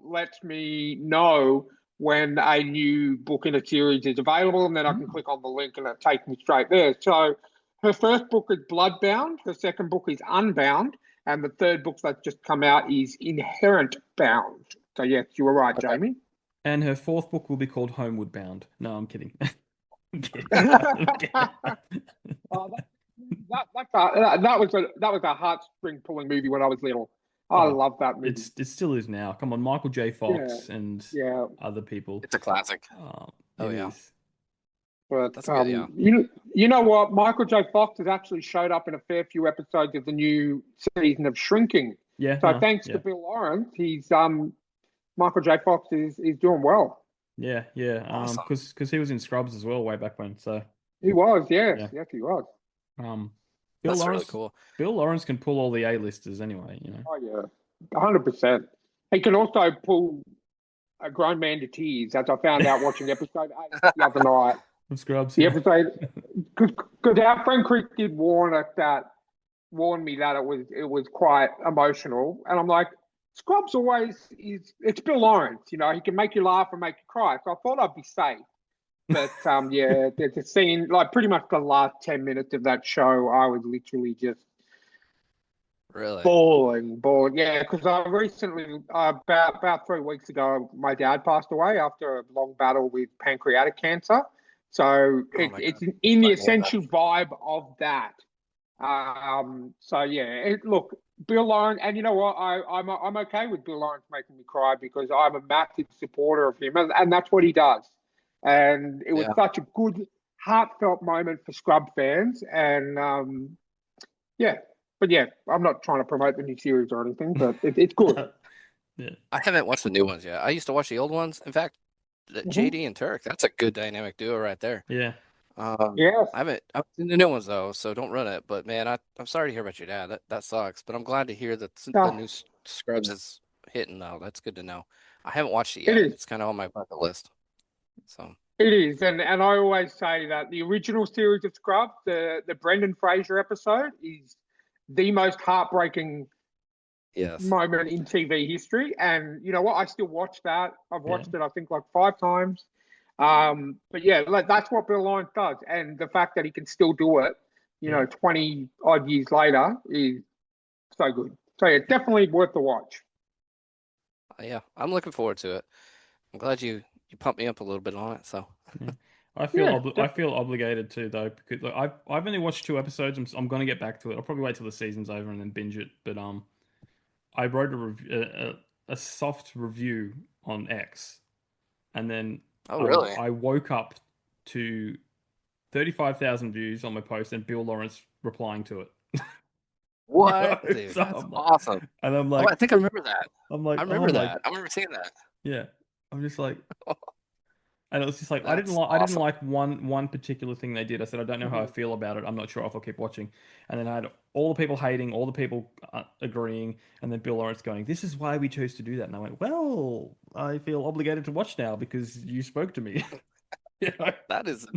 lets me know when a new book in a series is available, and then I can click on the link and it takes me straight there. So her first book is Bloodbound, her second book is Unbound, and the third book that's just come out is Inherent Bound. So yes, you were right, Okay. Jamie. and her fourth book will be called Homeward Bound. No, I'm kidding. I'm kidding. Oh, that was a heartstring pulling movie when I was little. I Oh, love that movie. it still is now. Come on, Michael J. Yeah, Fox and yeah. other people. It's a classic. Oh It yeah. is. But That's good, yeah. you know what? Michael J. Fox has actually showed up in a fair few episodes of the new season of Shrinking. Yeah, So no, thanks yeah, to Bill Lawrence, he's Michael J. Fox is doing well. yeah. Awesome. Because he was in Scrubs as well way back when. So He was, yes, yeah. yes, he was. Um, That's really cool. Bill Lawrence can pull all the A-listers anyway. Oh yeah, 100%. He can also pull a grown man to tears, as I found out watching episode 8 the other night. Of Scrubs, The yeah. episode, because our friend Chris did warn me that it was quite emotional, and I'm like, Scrubs always is. It's Bill Lawrence, he can make you laugh and make you cry. So I thought I'd be safe, but yeah, there's a scene like pretty much the last 10 minutes of that show. I was literally just Really? bawling. Yeah, because I recently, about 3 weeks ago, my dad passed away after a long battle with pancreatic cancer. So Oh my it's God. in the Sorry to hear that. essential vibe of that. So yeah, look, Bill Lawrence, and you know what? I'm okay with Bill Lawrence making me cry because I'm a massive supporter of him, and that's what he does. And it was Yeah. such a good, heartfelt moment for Scrub fans, and yeah. But yeah, I'm not trying to promote the new series or anything, but it's good. Yeah. I haven't watched the new ones yet. I used to watch the old ones. In fact, JD and Turk, that's a good dynamic duo right there. Yeah. Yes. I've seen the new ones though, so don't run it. But man, I'm sorry to hear about your dad. That sucks. But I'm glad to hear that the new Scrubs is hitting though. That's good to know. I haven't watched it It yet. is. It's kind of on my bucket list. So It is, and I always say that the original series of Scrubs, the Brendan Fraser episode, is the most heartbreaking yes, moment in TV history. And you know what? I still watch that. I've watched it, I think, like 5 times. But yeah, that's what Bill Lawrence does, and the fact that he can still do it, 20 odd years later, is so good. So yeah, definitely worth the watch. yeah, I'm looking forward to it. I'm glad you pumped me up a little bit on it. So Yeah. I Yeah, feel obligated to though because look, I've only watched 2 episodes. I'm going to get back to it. I'll probably wait till the season's over and then binge it. But I wrote a soft review on X, and then oh really? I woke up to 35,000 views on my post and Bill Lawrence replying to it. What, dude? So That's I'm like, awesome. and I'm Oh, like, I think I remember that. I'm like, I oh remember my, that. I remember seeing that. yeah. I'm just like, And it was just like That's I didn't awesome. like one particular thing they did. I said I don't know how I Mhm. feel about it. I'm not sure if I'll keep watching. And then I had all the people hating, all the people agreeing, and then Bill Lawrence going, "This is why we chose to do that." And I went, "Well, I feel obligated to watch now because you spoke to me." You know? That is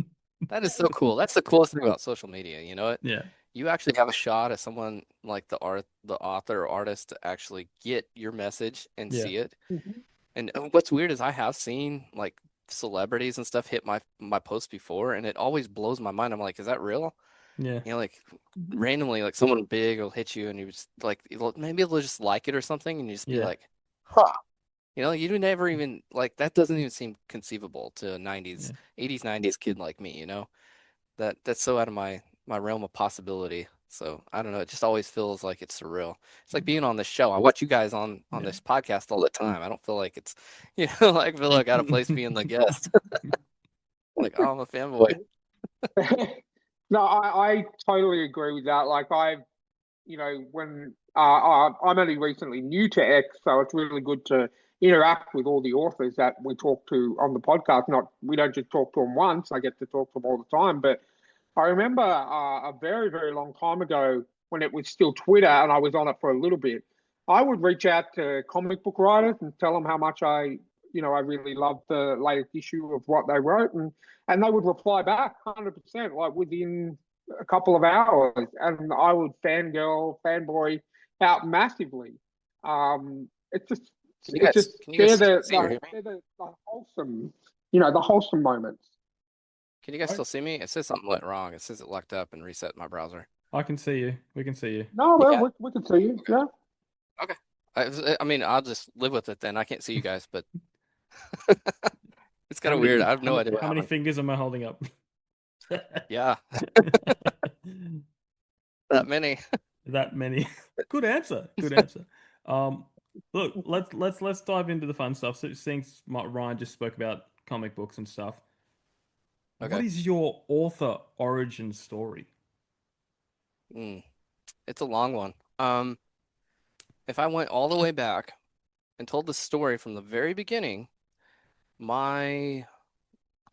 that is so cool. That's the coolest thing about social media. You know what? Yeah, You actually have a shot at someone like the author or artist to actually get your message and yeah, see it. Mhm. And what's weird is I have seen like celebrities and stuff hit my post before, and it always blows my mind. I'm like, is that real? yeah, You know, like Mhm. randomly, like someone big will hit you, and you just like maybe they'll just like it or something, and you just be yeah, like, huh. You know, you never even like that doesn't even seem conceivable to a 90s, yeah. 80s, 90s kid like me, you know? That's so out of my realm of possibility. So I don't know, it just always feels like it's surreal. It's like being on this show. I watch you guys on Yeah. this podcast all the time. I don't feel like it's like I feel like out of place being the guest. Like, oh, I'm a fanboy. No, I totally agree with that. Like when I'm only recently new to X, so it's really good to interact with all the authors that we talk to on the podcast. Not we don't just talk to them once. I get to talk to them all the time. But I remember a very very long time ago when it was still Twitter and I was on it for a little bit. I would reach out to comic book writers and tell them how much I really loved the latest issue of what they wrote, and they would reply back 100%, like within a couple of hours, and I would fangirl, fanboy out massively. It's just, it's just Can you they're guys the, see or the hear me? they're the wholesome, the wholesome moments. Can you guys I still see me? It says something went wrong. It says it locked up and reset my browser. I can see you. We can see you. No, You well, can? we can see you. Okay. Yeah. Okay. I mean, I'll just live with it then. I can't see you guys, but it's kind of weird. I have no idea what How many happened. fingers am I holding up? Yeah, that many. That many. Good answer. Good answer. Um, look, let's dive into the fun stuff. So, since Ryan just spoke about comic books and stuff, what Okay. is your author origin story? Mm, it's a long one. If I went all the way back and told the story from the very beginning, my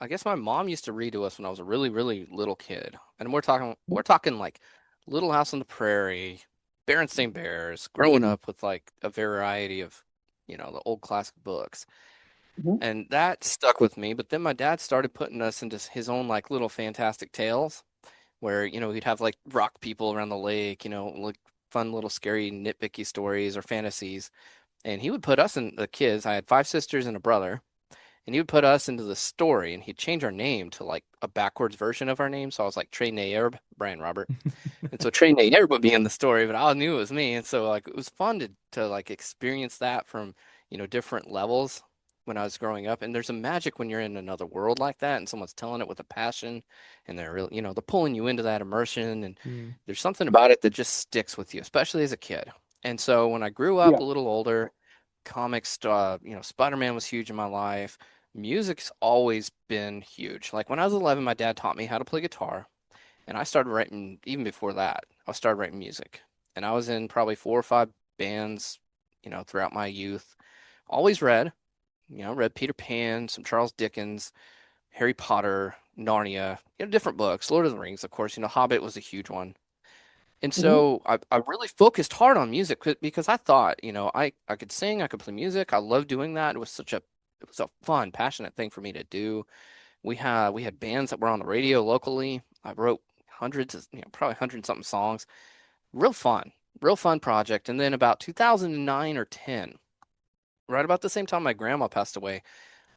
I guess my mom used to read to us when I was a really, really little kid. And we're talking like Little House on the Prairie, Berenstain Bears, growing up with like a variety of, the old classic books. Mhm. And that stuck with me. But then my dad started putting us into his own like little fantastic tales where, he'd have like rock people around the lake, like fun little scary nitpicky stories or fantasies. And he would put us in the kids. I had five sisters and a brother, and he would put us into the story, and he'd change our name to like a backwards version of our name. So I was like Trey Nayerb, Brian Robert. And so Trey Nayerb would be in the story, but I knew it was me. And so like it was fun to like experience that from, different levels when I was growing up. And there's a magic when you're in another world like that and someone's telling it with a passion and they're really, they're pulling you into that immersion. And Hmm. there's something about it that just sticks with you, especially as a kid. And so when I grew up Yeah. a little older, comics, Spider-Man was huge in my life. Music's always been huge. Like when I was 11, my dad taught me how to play guitar, and I started writing even before that. I started writing music, and I was in probably four or five bands, throughout my youth. Always read, read Peter Pan, some Charles Dickens, Harry Potter, Narnia, different books. Lord of the Rings, of course. Hobbit was a huge one. And Mhm. so I really focused hard on music because I thought, I could sing, I could play music. I loved doing that. It was a fun, passionate thing for me to do. We had bands that were on the radio locally. I wrote hundreds of, probably 100 something songs. Real fun, real fun project. And then about 2009 or 10, right about the same time my grandma passed away,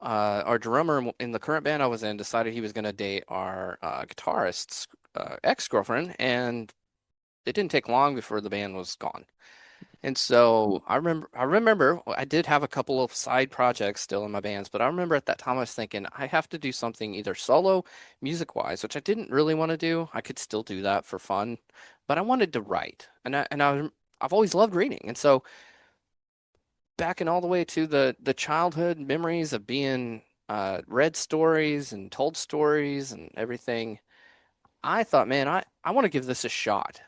our drummer in the current band I was in decided he was going to date our guitarist's ex-girlfriend, and it didn't take long before the band was gone. And so I remember I did have a couple of side projects still in my bands, but I remember at that time I was thinking I have to do something either solo, music wise, which I didn't really want to do. I could still do that for fun, but I wanted to write, I've always loved reading. And so backing all the way to the childhood memories of being read stories and told stories and everything, I thought, man, I want to give this a shot.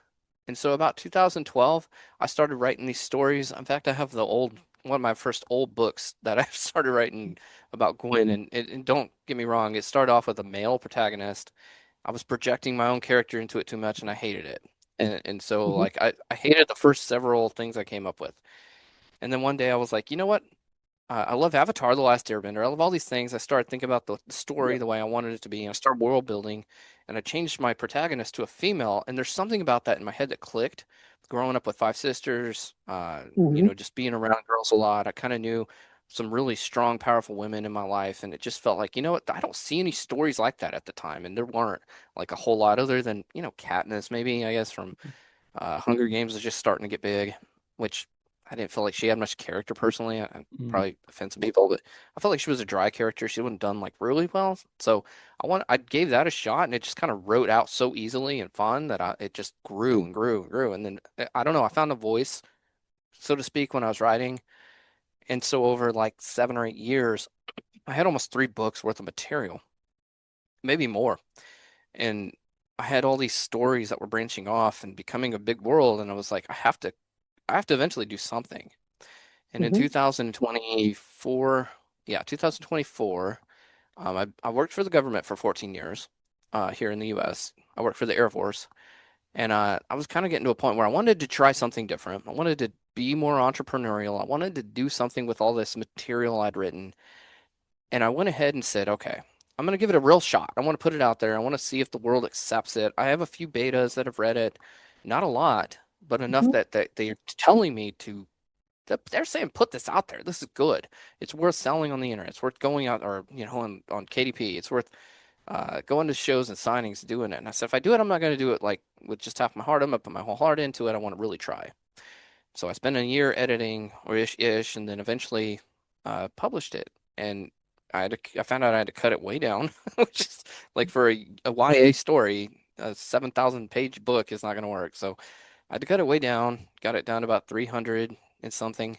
And so about 2012, I started writing these stories. In fact, I have the old one of my first old books that I started writing about Gwen. And don't get me wrong, it started off with a male protagonist. I was projecting my own character into it too much, and I hated it. And so Hmm. like I hated the first several things I came up with. And then one day I was like, you know what? I love Avatar, The Last Airbender. I love all these things. I started thinking about the story Yeah. the way I wanted it to be, and I started world building, and I changed my protagonist to a female. And there's something about that in my head that clicked. Growing up with five sisters, Hmm. just being around girls a lot, I kind of knew some really strong, powerful women in my life, and it just felt like, you know what? I don't see any stories like that at the time, and there weren't like a whole lot other than, Katniss, maybe I guess from Hunger Games is just starting to get big, which I didn't feel like she had much character personally. I Mm. probably offend some people, but I felt like she was a dry character. She wasn't done like really well. So I gave that a shot, and it just kind of wrote out so easily and fun that it just grew and grew and grew. And then I don't know, I found a voice, so to speak, when I was writing. And so over like 7 or 8 years, I had almost 3 books worth of material, maybe more. And I had all these stories that were branching off and becoming a big world. And I was like, I have to eventually do something. And in Hmm. 2024, yeah, 2024, I worked for the government for 14 years here in the US. I worked for the Air Force, and I was kind of getting to a point where I wanted to try something different. I wanted to be more entrepreneurial. I wanted to do something with all this material I'd written. And I went ahead and said, okay, I'm going to give it a real shot. I want to put it out there. I want to see if the world accepts it. I have a few betas that have read it, not a lot, but enough Hmm. that they're telling me to they're saying put this out there. This is good. It's worth selling on the internet. It's worth going out or on KDP. It's worth going to shows and signings, doing it. And I said, if I do it, I'm not going to do it like with just half my heart. I'm going to put my whole heart into it. I want to really try. So I spent a year editing or ish, and then eventually published it. And I found out I had to cut it way down, which is like for a YA story, a 7,000 page book is not going to work. So I had to cut it way down, got it down to about 300 and something,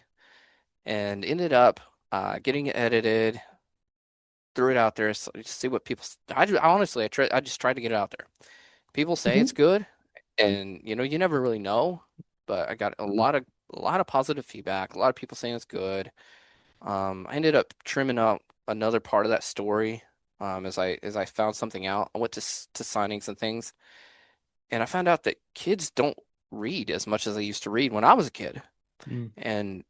and ended up getting it edited, threw it out there, so to see what people. I honestly, I just tried to get it out there. People say it's Hmm. good, and you never really know, but I got a lot of positive feedback. A lot of people saying it's good. I ended up trimming out another part of that story as I found something out. I went to signings and things, and I found out that kids don't read as much as they used to read when I was a kid, Mm. and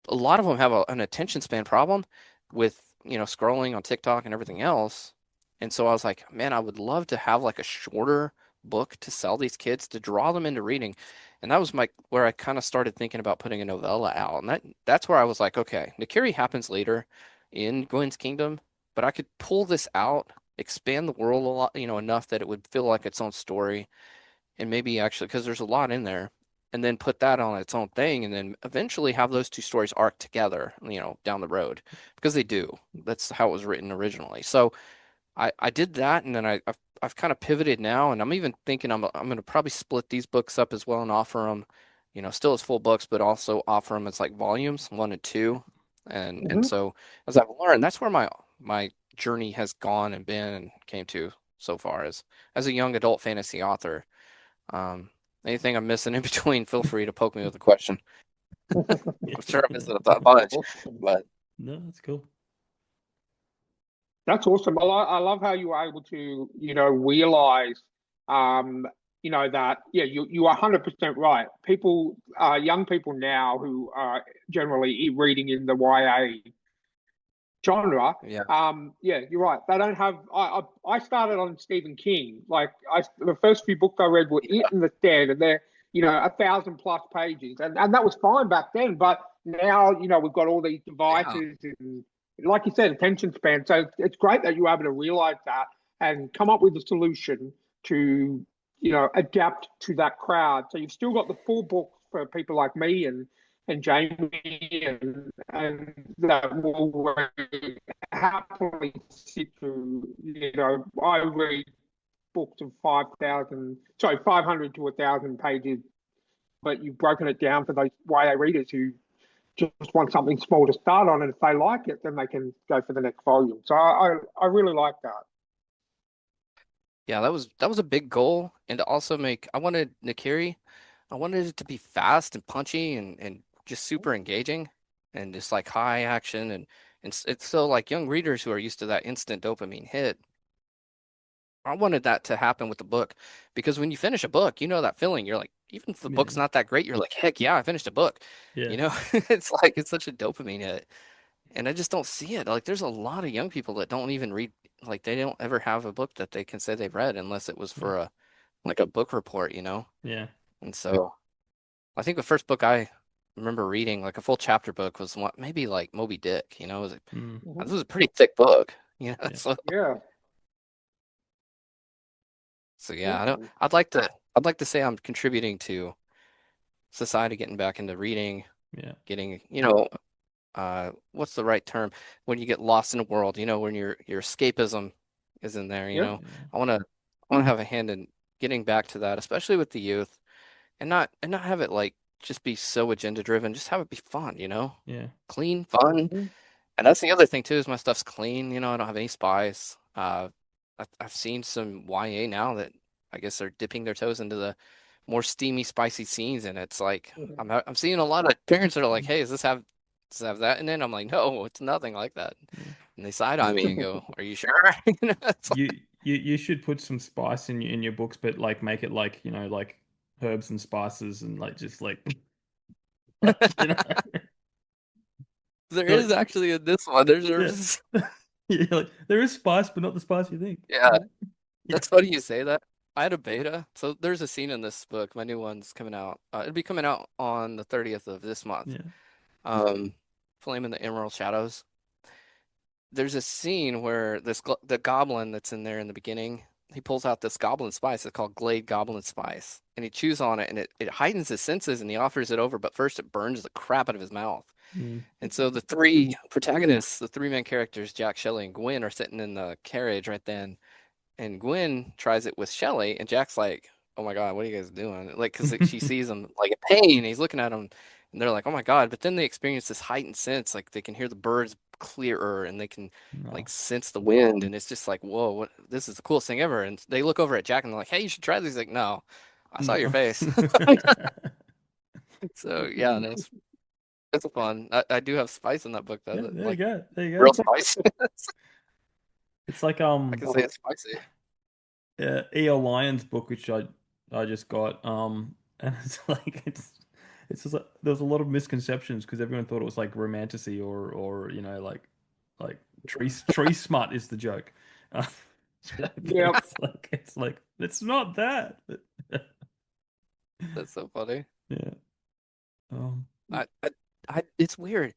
a lot of them have an attention span problem with, scrolling on TikTok and everything else. And so I was like, man, I would love to have like a shorter book to sell these kids to draw them into reading. And that was where I kind of started thinking about putting a novella out. And that's where I was like, okay, Nakiri happens later in Gwen's Kingdom, but I could pull this out, expand the world a lot, enough that it would feel like its own story and maybe actually because there's a lot in there, and then put that on its own thing, and then eventually have those two stories arc together, down the road because they do. That's how it was written originally. So I did that, and then I've kind of pivoted now, and I'm even thinking I'm going to probably split these books up as well and offer them, still as full books, but also offer them as like volumes, 1 and 2, and Hmm. so as I've learned, that's where my journey has gone and been and came to so far as a young adult fantasy author. um, Anything I'm missing in between, feel free to poke me with a question. Yeah. I'm sure I'm missing a bunch, Awesome. but No, that's cool. That's awesome. I love how you were able to, realize, um, that, yeah, you are 100% right. People, young people now who are generally reading in the YA genre, yeah, yeah, you're right. They don't have. I started on Stephen King. Like the first few books I read were It and The Dead, and they're 1,000+ pages, and that was fine back then. But now we've got all these yeah, devices and, like you said, attention span. So it's great that you're able to realize that and come up with a solution to adapt to that crowd. So you've still got the full book for people like me and Jamie and that will happily sit through. I read books of 500 to 1,000 pages, but you've broken it down for those YA readers who just want something small to start on, and if they like it, then they can go for the next volume. So I really like that. yeah. That was a big goal, and to also I wanted Nakiri, I wanted it to be fast and punchy and just super engaging. and just like high action, and it's so like young readers who are used to that instant dopamine hit. I wanted that to happen with the book because when you finish a book, you know that feeling. You're like, even if the book's Yeah. not that great, you're like, heck yeah, I finished a book. Yeah. You know, it's like it's such a dopamine hit. And I just don't see it. Like there's a lot of young people that don't even read, like they don't ever have a book that they can say they've read unless it was Yeah. for a like a book report, you know? Yeah. And so I think the first book I remember reading, like a full chapter book, was what maybe like Moby Dick, you know, Mm. it was a pretty thick book, you know. Yeah. Yeah. So yeah, Cool. I'd like to say I'm contributing to society getting back into reading, Yeah. getting, you know, what's the right term when you get lost in a world, you know, when your escapism is in there, you Yep. know. Yeah. I want to have a hand in getting back to that, especially with the youth, and not have it like just be so agenda driven, just have it be fun, you know. Yeah. Clean, fun. Mhm. And that's the other thing too, is my stuff's clean, you know, I don't have any spice. I've seen some YA now that I guess are dipping their toes into the more steamy, spicy scenes, and it's like I'm seeing a lot of parents that are like, "Hey, does this have that in it?" I'm like, "No, it's nothing like that." Yeah. And they side eye me and go, "Are you sure?" You know, it's like, You should put some spice in your books, but like make it like, like herbs and spices and like just like you know. there Like, is actually in this one. There's yeah. herbs. Yeah, like there is spice, but not the spice you think. Yeah, Yeah. that's funny you say that. I had a beta, so there's a scene in this book. My new one's coming out. It'll be coming out on the 30th of this month. Yeah. Um, Flame in the Emerald Shadows. There's a scene where the goblin that's in there in the beginning, he pulls out this goblin spice. It's called Glade Goblin Spice, and he chews on it, and it heightens his senses, and he offers it over. But first, it burns the crap out of his mouth. Mm. And so the three protagonists, the three main characters, Jack, Shelley, and Gwen, are sitting in the carriage right then. And Gwen tries it with Shelley, and Jack's like, "Oh my God, what are you guys doing?" Like, because she sees him like in pain, and he's looking at him, and they're like, "Oh my God!" But then they experience this heightened sense, like they can hear the birds clearer, and they can No. like sense the wind, and it's just like, "Whoa, what? This is the coolest thing ever!" And they look over at Jack, and they're like, "Hey, you should try this." He's like, "No, I saw your No. face." So yeah, no, it's fun. I do have spice in that book though, Yeah, there you like go. There you real go. spice. It's like I can say it's spicy. E.L. Lyon's book, which I just got, and it's like it's just like there was a lot of misconceptions because everyone thought it was like romantasy or like tree smut is the joke. Uh, but Yep. it's like it's not that. That's so funny. Yeah. Um. I, I, it's weird.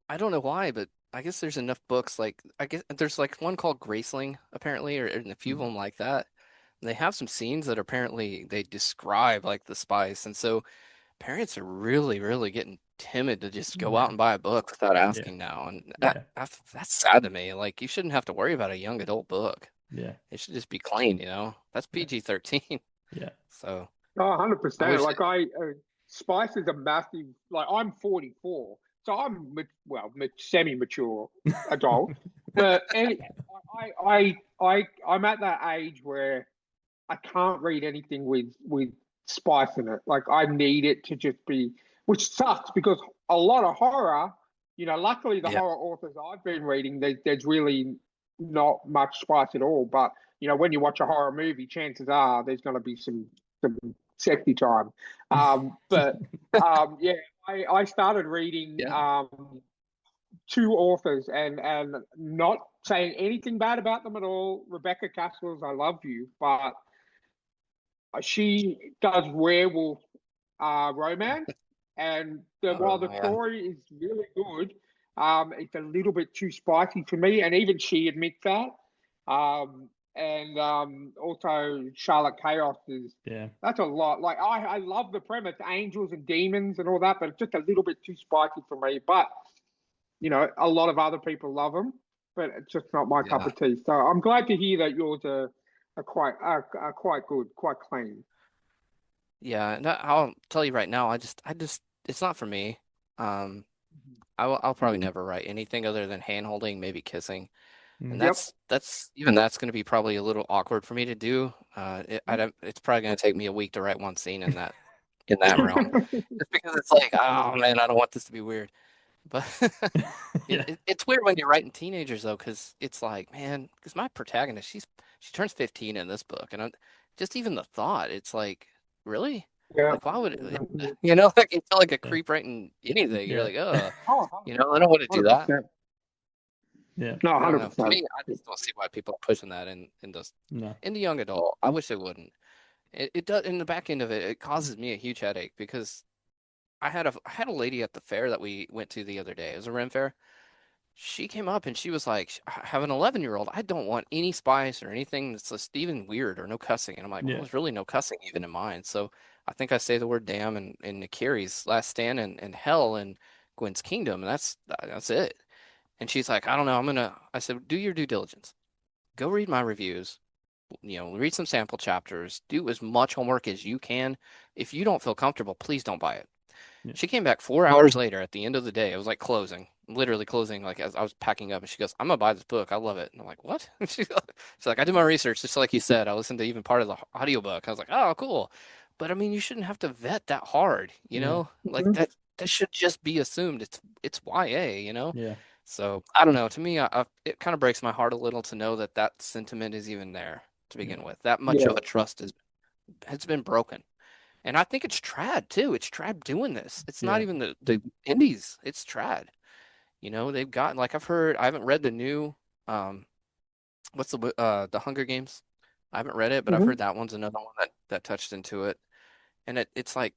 I don't know why, but I guess there's enough books. Like, I guess there's like one called Graceling, apparently, or and a few of them like that. And they have some scenes that apparently they describe like the spice. And so parents are really, really getting timid to just go out Yeah. and buy a book without Yeah. asking now. And Yeah. that's sad to me. Like, you shouldn't have to worry about a young adult book. Yeah. It should just be clean, you know? That's Yeah. PG-13. Yeah. So Oh, I 100%. wish, Like spice is a massive. Like I'm 44, so I'm semi-mature adult. But I'm at that age where I can't read anything with spice in it. Like I need it to just be, which sucks because a lot of horror. Luckily the yeah, horror authors I've been reading, there's really not much spice at all. But when you watch a horror movie, chances are there's going to be some sexy time. But yeah, I started reading yeah. two authors and not saying anything bad about them at all. Rebecca Kearsells, I love you, but she does werewolf romance, and while Oh the man. story is really good, it's a little bit too spicy for me, and even she admits that. And Also, Charlotte Chaos is Yeah. that's a lot. Like I love the premise, angels and demons and all that, but it's just a little bit too spicy for me. But a lot of other people love them, but it's just not my cup Yeah. of tea. So I'm glad to hear that yours are quite good, quite clean. Yeah, and I'll tell you right now, I just, it's not for me. Um, I'll probably never write anything other than hand holding, maybe kissing, and Mm. Yep. that's going to be probably a little awkward for me to do. I don't, it's probably going to take me a week to write one scene in that realm, just because it's like, oh man, I don't want this to be weird. But Yeah. it's weird when you're writing teenagers though, because it's like, man, because my protagonist, she turns 15 in this book, and just even the thought, it's like, really? Yeah. Like, why would you know, like you feel like a Yeah. creep writing anything. You're Yeah. like, Oh, you know, I don't want to do that. 100%. Yeah. No, I don't know. To 100%. me, I just don't see why people are pushing that No. in the young adult. I wish they wouldn't. It does in the back end of it. It causes me a huge headache because I had a lady at the fair that we went to the other day. It was a Ren fair. She came up and she was like, I have an 11-year-old. I don't want any spice or anything that's just even weird or no cussing. And I'm like, well, Yeah. there's really no cussing even in mine. So I think I say the word damn in Nakiri's Last Stand and hell and Gwen's Kingdom. And that's it. And she's like, I don't know. I said, do your due diligence. Go read my reviews. You know, read some sample chapters. Do as much homework as you can. If you don't feel comfortable, please don't buy it. Yeah. She came back 4 hours later at the end of the day. It was like closing, literally closing, like as I was packing up. And she goes, I'm gonna buy this book. I love it. And I'm like, what? She's like, I did my research, just like you said. I listened to even part of the audiobook. I was like, oh, cool. But I mean, you shouldn't have to vet that hard, you Yeah. know? Like Mhm. that should just be assumed. It's YA, you know? Yeah. So I don't know. To me, it kind of breaks my heart a little to know that that sentiment is even there to Yeah. begin with. That much Yeah. of a trust has been broken. And I think it's trad too. It's trad doing this. It's not Yeah. even the indies. It's trad. You know, they've got like I haven't read the new what's the Hunger Games? I haven't read it, but I've Hmm. heard that one's another one that touched into it. And it's like,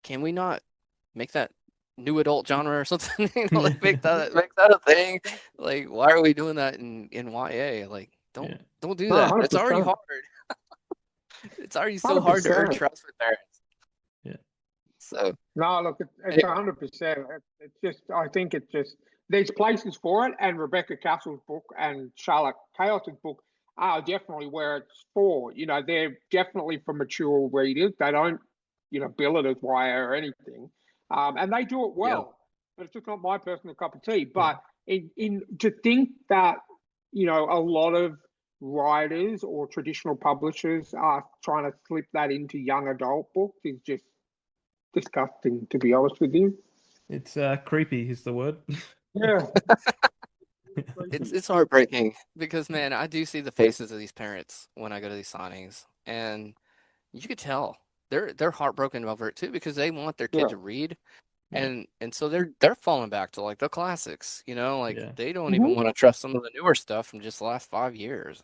can we not make that new adult genre or something? You know, like make that a thing. Like, why are we doing that in YA? Like, Yeah. don't do No, that. It's already 100%. hard. It's already so hard to earn 100%. trust with parents. Yeah. So No, look, it's anyway, 100%. It's just, I think it's just, there's places for it, and Rebecca Castle's book and Charlotte Chaos's book are definitely where it's for. You know, they're definitely for mature readers. They don't, bill it as YA or anything. And they do it yeah. well, but it's just not my personal cup of tea. Yeah. But in to think that, a lot of writers or traditional publishers are trying to slip that into young adult books is just disgusting, to be honest with you. It's creepy is the word. Yeah. It's heartbreaking because man, I do see the faces of these parents when I go to these signings, and you could tell they're heartbroken over it too because they want their kid Yeah. to read, Yeah. and so they're falling back to like the classics, you know, like Yeah. they don't even Hmm. want to trust some of the newer stuff from just the last 5 years.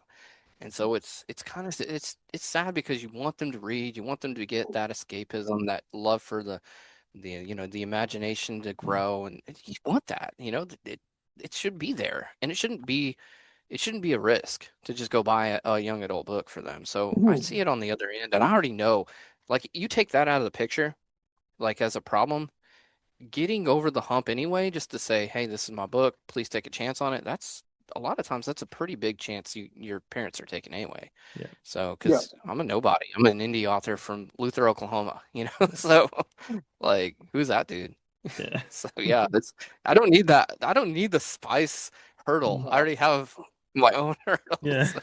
And so it's kind of it's sad because you want them to read, you want them to get that escapism, that love for the the imagination to Mm. grow, and you want that, it should be there, and it shouldn't be a risk to just go buy a young adult book for them. So I Hmm. see it on the other end, and I already know, like you take that out of the picture, like as a problem, getting over the hump anyway, just to say, hey, this is my book, please take a chance on it. That's a lot of times that's a pretty big chance your parents are taking anyway. Yeah. So, Yeah. because I'm a nobody, I'm an indie author from Luther, Oklahoma, so like, who's that dude? Yeah. So yeah, that's I don't need that. I don't need the spice hurdle. I No. already have my own hurdles. Yeah. So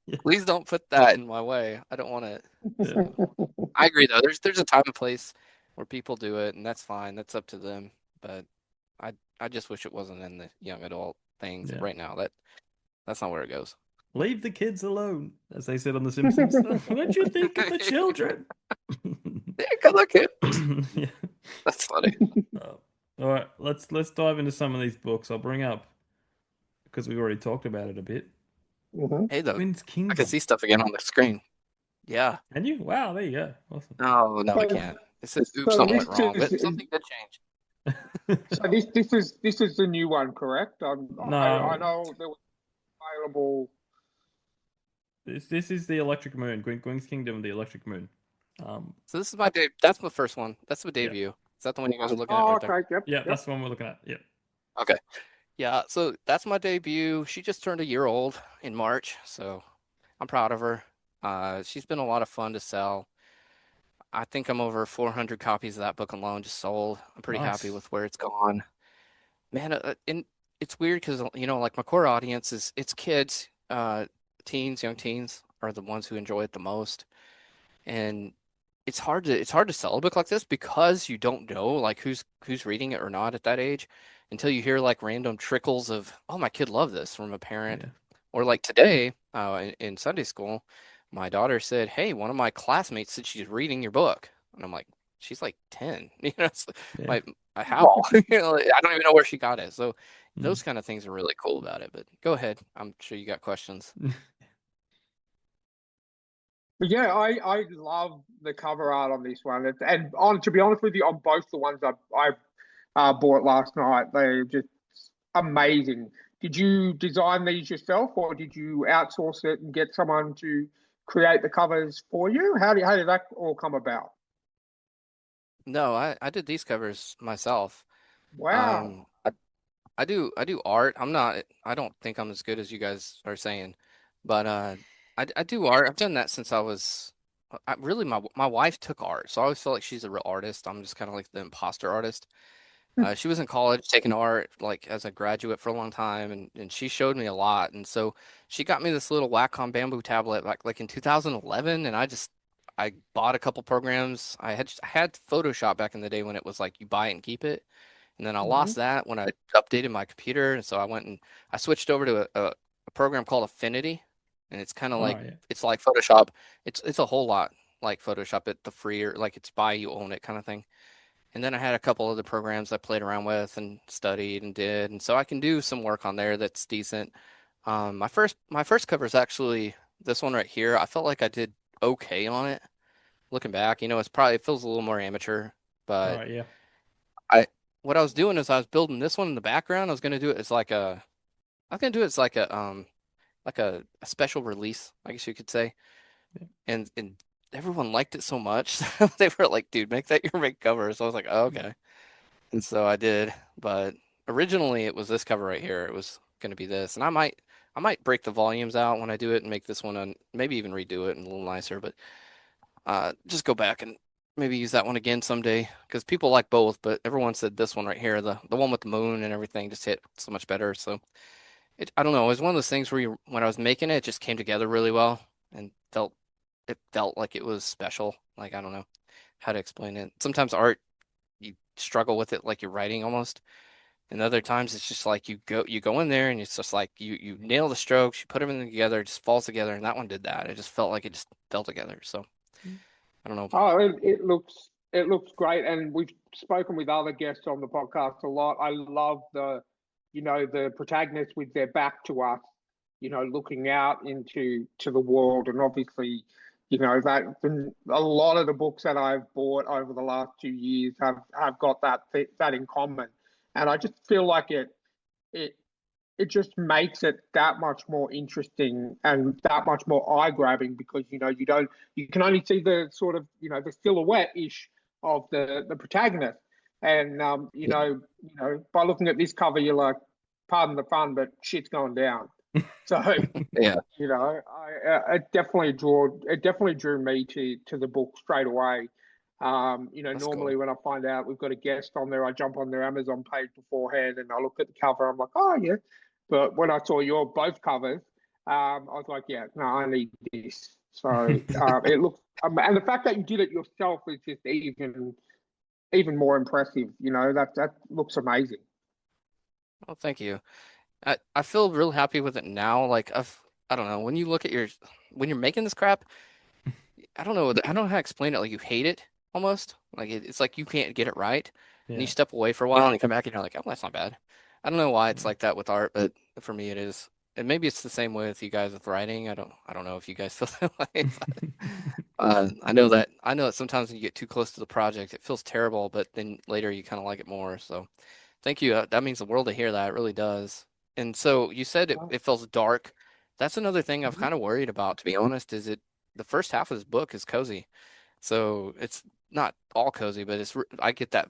Yeah. please don't put that in my way. I don't want to. Yeah. So I agree though. There's a time and place where people do it, and that's fine. That's up to them. But I just wish it wasn't in the young adult things Yeah. right now. That's not where it goes. Leave the kids alone, as they said on The Simpsons. What you think of the children? Yeah, good luck, kid. Yeah. That's funny. Uh, all right, let's dive into some of these books. I'll bring up because we already talked about it a bit. Hmm. Hey though, Queen's I can Kingdom. see stuff again on the screen. Yeah. Can you? Wow, there you go. Awesome. Oh no, I So, can't. It says, "Oops, so something this went wrong," but is something did change. so this is the new one, correct? I No, know there was available. this is the Electric Moon. Queen's Kingdom, the Electric Moon. Um, So this is my That's my first one. That's my yeah, debut. Is that the one you guys are looking at Oh, right there? okay. Yep. yeah, Yep. that's the one we're looking at. Yeah, Okay. Yeah. So that's my debut. She just turned a year old in March, so I'm proud of her. She's been a lot of fun to sell. I think I'm over 400 copies of that book alone just sold. I'm pretty happy nice. with where it's gone. Man, and it's weird because like my core audience is it's kids, teens, young teens are the ones who enjoy it the most. And it's hard to sell a book like this because you don't know like who's reading it or not at that age until you hear like random trickles of, oh, my kid loved this from a parent. Yeah. Or like today, in Sunday school, my daughter said, "Hey, one of my classmates said she's reading your book." And I'm like, "She's like 10." It's Yeah. like, how? I don't even know where she got it. So Mm. those kind of things are really cool about it. But go ahead. I'm sure you got questions. But yeah, I love the cover art on this one. To be honest with you, on both the ones I bought last night, they're just amazing. Did you design these yourself, or did you outsource it and get someone to create the covers for you? How did that all come about? No, I did these covers myself. Wow. Um, I do art. I don't think I'm as good as you guys are saying, but I do art. I've done that since I was really my wife took art, so I always feel like she's a real artist. I'm just kind of like the imposter artist. She was in college taking art like as a graduate for a long time, and she showed me a lot. And so she got me this little Wacom bamboo tablet like in 2011, and I bought a couple programs. I had Photoshop back in the day when it was like you buy it and keep it. And then I Hmm. lost that when I updated my computer, and so I went and I switched over to a program called Affinity, and it's kind of Oh like yeah. it's like Photoshop. It's a whole lot like Photoshop. The free or like it's buy you own it kind of thing. And then I had a couple other programs I played around with and studied and did, and so I can do some work on there that's decent. My first cover is actually this one right here. I felt like I did okay on it. Looking back, it feels a little more amateur, All but right. Yeah. I what I was doing is I was building this one in the background. I was gonna do it as like a special release, I guess you could say. Yeah. And everyone liked it so much. They were like, dude, make that your main cover. So I was like, oh, okay. And so I did. But originally it was this cover right here. It was gonna be this. And I might break the volumes out when I do it and make this one on maybe even redo it and a little nicer, but just go back and maybe use that one again someday because people like both, but everyone said this one right here, the one with the moon and everything, just hit so much better. So I don't know, it was one of those things where when I was making it, it just came together really well and it felt like it was special. Like I don't know how to explain it. Sometimes art you struggle with it like you're writing almost, and other times it's just like you go in there and it's just like you nail the strokes, you put everything together, it just falls together, and that one did that. It just felt like it just fell together. So I don't know. Oh, it looks great, and we've spoken with other guests on the podcast a lot. I love the protagonist with their back to us, looking out to the world, and obviously, that a lot of the books that I've bought over the last 2 years have got that in common, and I just feel like it it just makes it that much more interesting and that much more eye grabbing because you can only see the sort of the silhouette ish of the protagonist, and by looking at this cover you're like, pardon the fun, but shit's going down. So Yeah, it definitely drew me to the book straight away. that's Normally cool. when I find out we've got a guest on there, I jump on their Amazon page beforehand and I look at the cover. I'm like, oh yeah. But when I saw your both covers, I was like, yeah, no, I need this. So it looks, and the fact that you did it yourself is just even more impressive. That looks amazing. Well, thank you. I feel real happy with it now. Like I don't know, when you look at when you're making this crap, I don't know, I don't know how to explain it. Like you hate it almost. Like it's like you can't get it right. And you Yeah. step away for a while and you come back and you're like, oh, that's not bad. I don't know why it's Yeah. like that with art, but for me it is. And maybe it's the same way with you guys with writing. I don't know if you guys feel that way. But, I know that sometimes when you get too close to the project, it feels terrible, but then later you kind of like it more. So thank you. That means the world to hear that. It really does. And so you said it feels dark. That's another thing I've Mhm. kind of worried about, to be honest, is the first half of this book is cozy. So it's not all cozy, but I get that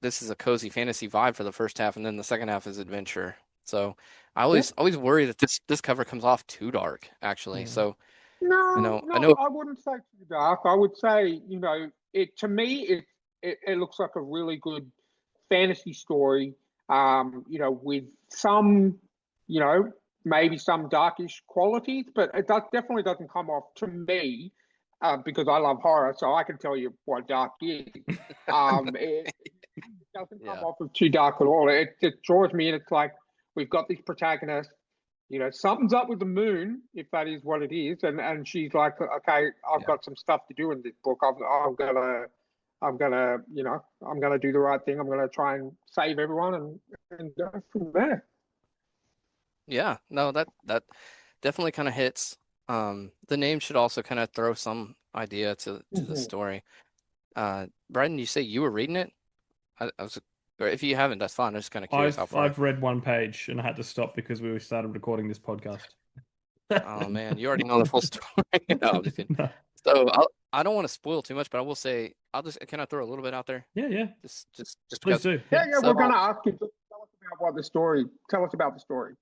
this is a cozy fantasy vibe for the first half, and then the second half is adventure. So I Yep. always worry that this cover comes off too dark, actually. Yeah. So No, I no, know. I wouldn't say too dark. I would say, it to me, it looks like a really good fantasy story. With some, you know, maybe some darkish qualities, but it definitely doesn't come off to me because I love horror, so I can tell you what dark is. It doesn't come off of too dark at all. It draws me in. It's like we've got this protagonist. Something's up with the moon, if that is what it is, and she's like, okay, I've got some stuff to do in this book. I'm gonna do the right thing. I'm gonna try and save everyone and go from there. Yeah, no, that definitely kind of hits. The name should also kind of throw some idea to the story. Bryden, you say you were reading it? I was, or if you haven't, that's fine. I'm just kind of curious how far. I've read one page and I had to stop because we started recording this podcast. Oh man, you already know the full story. No, I'm just kidding. No. So I don't want to spoil too much, but I will say can I throw a little bit out there? Yeah. Just Please because. do. Yeah. So, We're gonna ask you. Tell us about the story. Tell us about the story.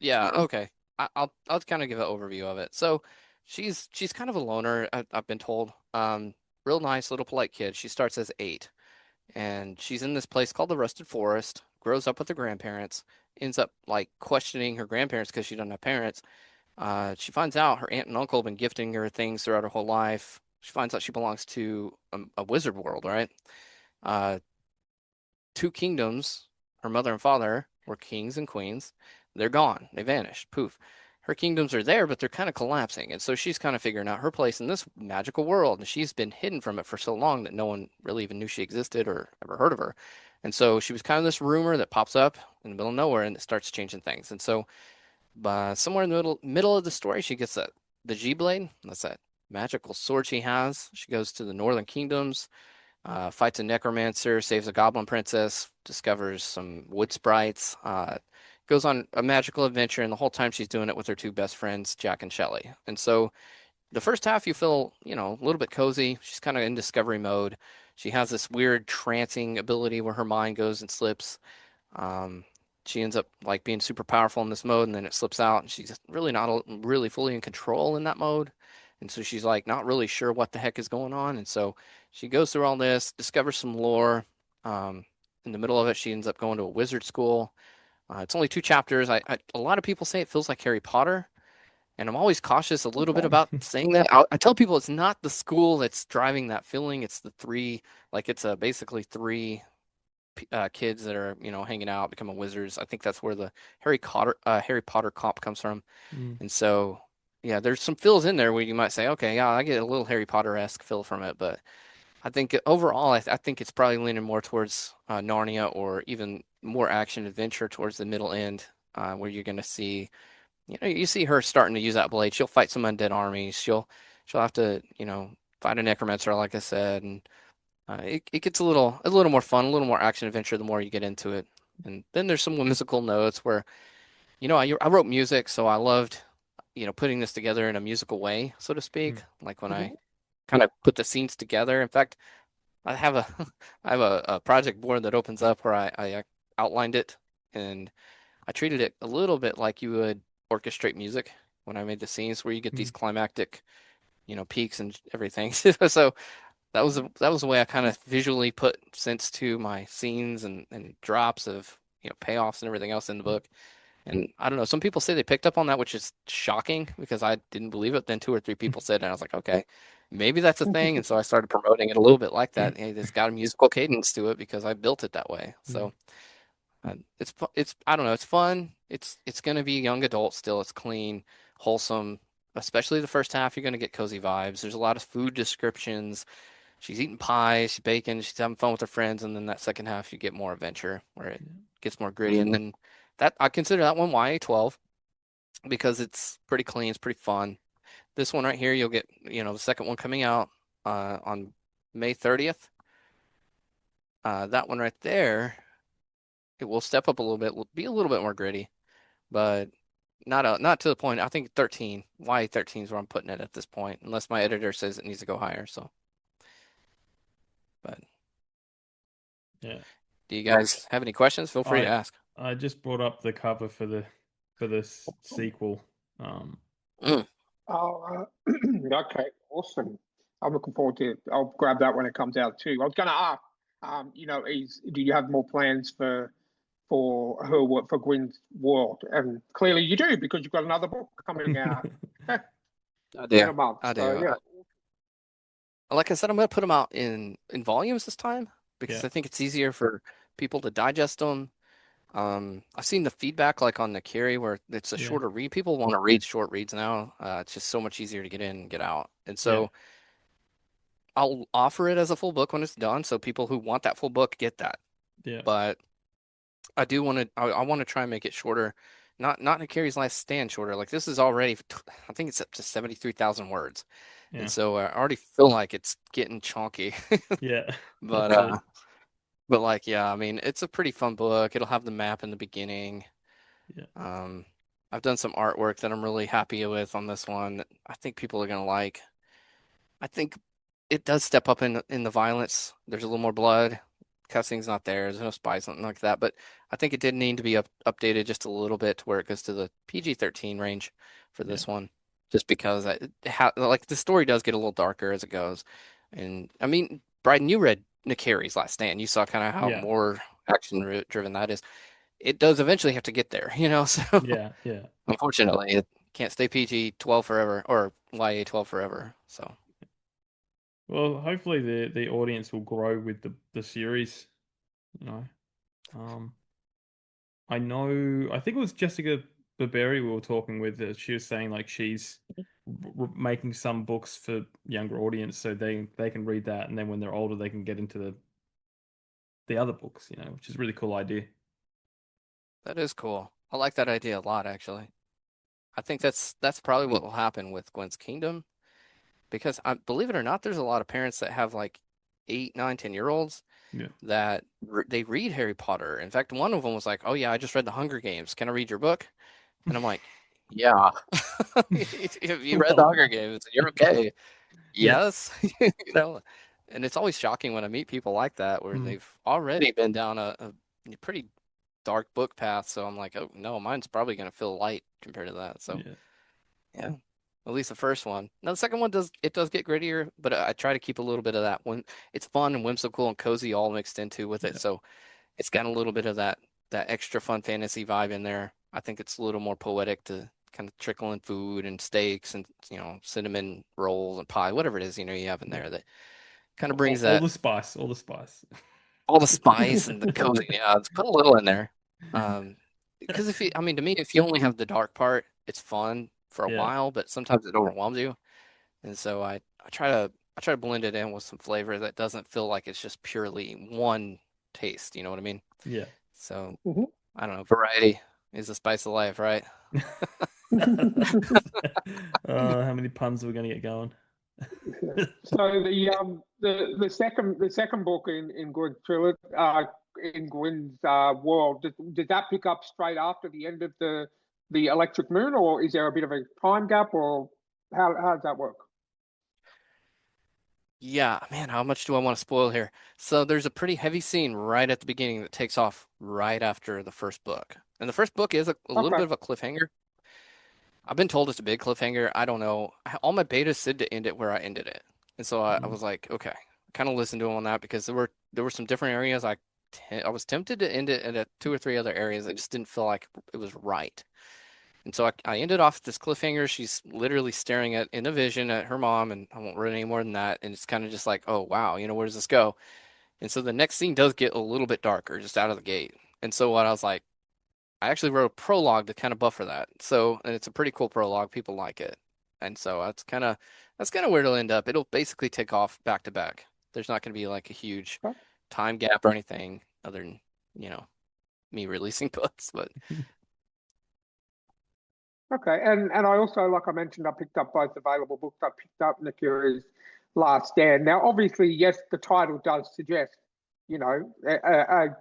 Yeah. Okay. I'll kind of give an overview of it. So she's kind of a loner. I've been told. Real nice little polite kid. She starts as 8, and she's in this place called the Rusted Forest. Grows up with her grandparents. Ends up like questioning her grandparents because she doesn't have parents. She finds out her aunt and uncle have been gifting her things throughout her whole life. She finds out she belongs to a wizard world, right? Uh, 2 kingdoms, her mother and father were kings and queens. They're gone. They vanished. Poof. Her kingdoms are there, but they're kind of collapsing. And so she's kind of figuring out her place in this magical world. And she's been hidden from it for so long that no one really even knew she existed or ever heard of her. And so she was kind of this rumor that pops up in the middle of nowhere and it starts changing things. And so somewhere in the middle of the story, she gets the G blade. That's that magical sword she has. She goes to the northern kingdoms, fights a necromancer, saves a goblin princess, discovers some wood sprites, goes on a magical adventure, and the whole time she's doing it with her 2 best friends, Jack and Shelley. And so the first half you feel, a little bit cozy. She's kind of in discovery mode. She has this weird trancing ability where her mind goes and slips. She ends up like being super powerful in this mode, and then it slips out, and she's really not really fully in control in that mode. And so she's like not really sure what the heck is going on. And so she goes through all this, discovers some lore. In the middle of it, she ends up going to a wizard school. It's only 2 chapters. A lot of people say it feels like Harry Potter, and I'm always cautious a little bit about saying that. I tell people it's not the school that's driving that feeling. It's the 3, like it's basically 3 kids that are hanging out, becoming wizards. I think that's where the Harry Potter comp comes from. And so yeah, there's some feels in there where you might say, okay, yeah, I get a little Harry Potter-esque feel from it, but I think overall, I think it's probably leaning more towards Narnia or even more action adventure towards the middle end, where you're going to see, you see her starting to use that blade. She'll fight some undead armies. She'll have to, fight a necromancer, like I said, and it gets a little more fun, a little more action adventure the more you get into it. And then there's some whimsical notes where, I wrote music, so I loved, putting this together in a musical way, so to speak. Like when I kind of put the scenes together. In fact, I have a I have a project board that opens up where I outlined it, and I treated it a little bit like you would orchestrate music when I made the scenes where you get these climactic, peaks and everything. So that was the way I kind of visually put sense to my scenes and drops of payoffs and everything else in the book. And I don't know, some people say they picked up on that, which is shocking because I didn't believe it. Then 2 or 3 people said it, and I was like, okay, maybe that's a thing. And so I started promoting it a little bit like that. Hey, it's got a musical cadence to it because I built it that way. So it's I don't know, it's fun. It's going to be young adult still. It's clean, wholesome. Especially the first half, you're going to get cozy vibes. There's a lot of food descriptions. She's eating pie, she's baking, she's having fun with her friends, and then that second half you get more adventure where it gets more gritty. And then that I consider that one YA 12 because it's pretty clean, it's pretty fun. This one right here, you'll get, the second one coming out on May 30th. That one right there, it will step up a little bit, will be a little bit more gritty, but not to the point. I think 13, YA 13 is where I'm putting it at this point, unless my editor says it needs to go higher. So, but yeah. Do you guys have any questions? Feel free to ask. I just brought up the cover for the sequel. Okay, awesome. I'm looking forward to it. I'll grab that when it comes out too. I was going to ask, do you have more plans for her work for Gwyn's world? And clearly you do because you've got another book coming out. I do. In a month. I do. So, yeah. like I said, I'm gonna put them out in volumes this time Yeah, because I think it's easier for people to digest them. I've seen the feedback like on the Carry where it's a yeah, shorter read. People want to read short reads now. It's just so much easier to get in and get out. And yeah, so I'll offer it as a full book when it's done, so people who want that full book get that. yeah, But I do want to. I want to try and make it shorter. Not in Carrie's Last Stand shorter. Like this is already, I think it's up to 73,000 words, and yeah, so I already feel like it's getting chunky. yeah. But That's it. like yeah, I mean it's a pretty fun book. It'll have the map in the beginning. Yeah, Um, I've done some artwork that I'm really happy with on this one. That I think people are gonna like. I think it does step up in the violence. There's a little more blood. Cussing's not there. There's no spies, something like that. But I think it did need to be updated just a little bit to where it goes to the PG-13 range for yeah, this one, just because like the story does get a little darker as it goes. And I mean, Bryden, you read Nick Carey's Last Stand. You saw kind of how yeah, more driven that is. It does eventually have to get there, you know. So yeah, yeah. unfortunately, it can't stay PG-12 forever or YA-12 forever. So. Well, hopefully the audience will grow with the series. You know, um, I know. I think it was Jessica Barberi we were talking with. She was saying like she's making some books for younger audience, so they can read that, and then when they're older, they can get into the other books. You know, which is a really cool idea. That is cool. I like that idea a lot, actually. I think that's probably what will happen with Gwen's Kingdom because I believe it or not, there's a lot of parents that have like 8, 9, 10-year-olds Yeah. that they read Harry Potter. In fact, one of them was like, "Oh yeah, I just read The Hunger Games. Can I read your book?" And I'm like, "Yeah, if you read The Well, Hunger Games, you're okay." yeah. Yes, you know. And it's always shocking when I meet people like that where Mm, they've already been down a pretty dark book path. So I'm like, oh no, mine's probably gonna feel light compared to that. So yeah. yeah, at least the first one. Now the second one does get grittier, but I try to keep a little bit of that one. It's fun and whimsical and cozy all mixed into with it. Yeah. So it's got a little bit of that extra fun fantasy vibe in there. I think it's a little more poetic to kind of trickle in food and steaks and cinnamon rolls and pie, whatever it is you have in Yeah. there that kind of All, brings all that the spice, all the spice. all the spice and the cozy. Yeah, let's put a little in there. Because I mean, to me, if you only have the dark part, it's fun for a Yeah. while, but sometimes it overwhelms you. And so I try to blend it in with some flavor that doesn't feel like it's just purely one taste. You know what I mean? Yeah. So Mhm. I don't know. Variety is the spice of life, right? How many puns are we going to get going? So the second book in Gwen's trilogy, in Gwen's world, did that pick up straight after the end of the Electric Moon, or is there a bit of a time gap, or how does that work? Yeah, man, how much do I want to spoil here? So there's a pretty heavy scene right at the beginning that takes off right after the first book. And the first book is a little Okay. bit of a cliffhanger. I've been told it's a big cliffhanger. I don't know. All my betas said to end it where I ended it. And so I Mm, was like, okay. I kind of listened to him on that because there were some different areas I was tempted to end it at two or three other areas. I just didn't feel like it was right. And so I ended off this cliffhanger. She's literally staring at in a vision at her mom, and I won't ruin any more than that. And it's kind of just like, oh wow, where does this go? And so the next scene does get a little bit darker just out of the gate. And so what I was like, I actually wrote a prologue to kind of buffer that. So, and it's a pretty cool prologue. People like it. And so that's kind of where it'll end up. It'll basically take off back to back. There's not going to be like a huge time gap or anything other than, you know, me releasing books, but Okay, and I also, like I mentioned, I picked up both available books. I picked up Nakira's Last Stand. Now, obviously, yes, the title does suggest,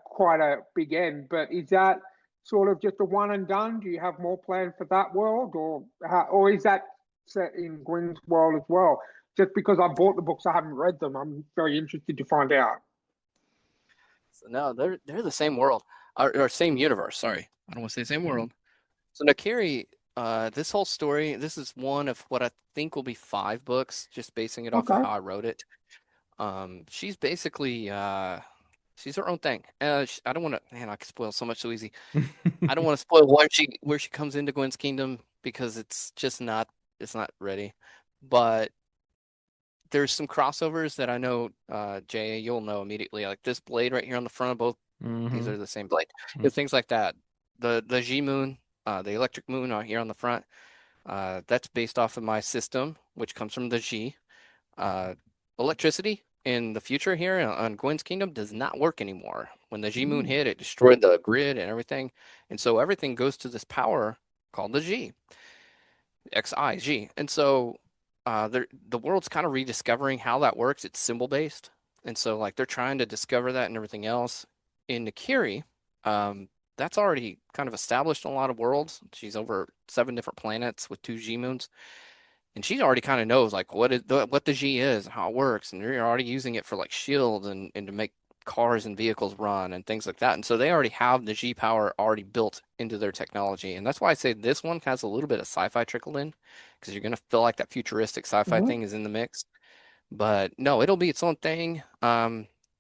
quite a big end, but is that sort of just a one and done? Do you have more planned for that world, or is that set in Gwen's world as well? Just because I bought the books, I haven't read them. I'm very interested to find out. so no, they're the same world or same universe. Sorry. I don't want to say same world. So Nakiri, this whole story, this is one of what I think will be 5 books, just basing it off of Okay. how I wrote it. She's basically she's her own thing. I don't want to, man, I could spoil so much so easy. I don't want to spoil where she comes into Gwen's kingdom because it's just not it's not ready. But there's some crossovers that I know, Jay, you'll know immediately. Like this blade right here on the front of both, these Mm-hmm. are the same blade. Things like that. The G Moon, the electric moon out here on the front, that's based off of my system, which comes from the G. Uh, Electricity in the future here on Gwen's Kingdom does not work anymore. When the G Moon Ooh. hit, it destroyed the grid and everything. And so everything goes to this power called the G, XIG. And so the world's kind of rediscovering how that works. It's symbol based. And so like they're trying to discover that and everything else. In Nikiri, that's already kind of established in a lot of worlds. She's over 7 different planets with 2 G moons. And she already kind of knows like what the G is, how it works, and they're already using it for like shields and to make cars and vehicles run and things like that. And so they already have the G power already built into their technology. And that's why I say this one has a little bit of sci-fi trickled in, because you're gonna feel like that futuristic sci-fi Hmm. thing is in the mix. But no, it'll be its own thing.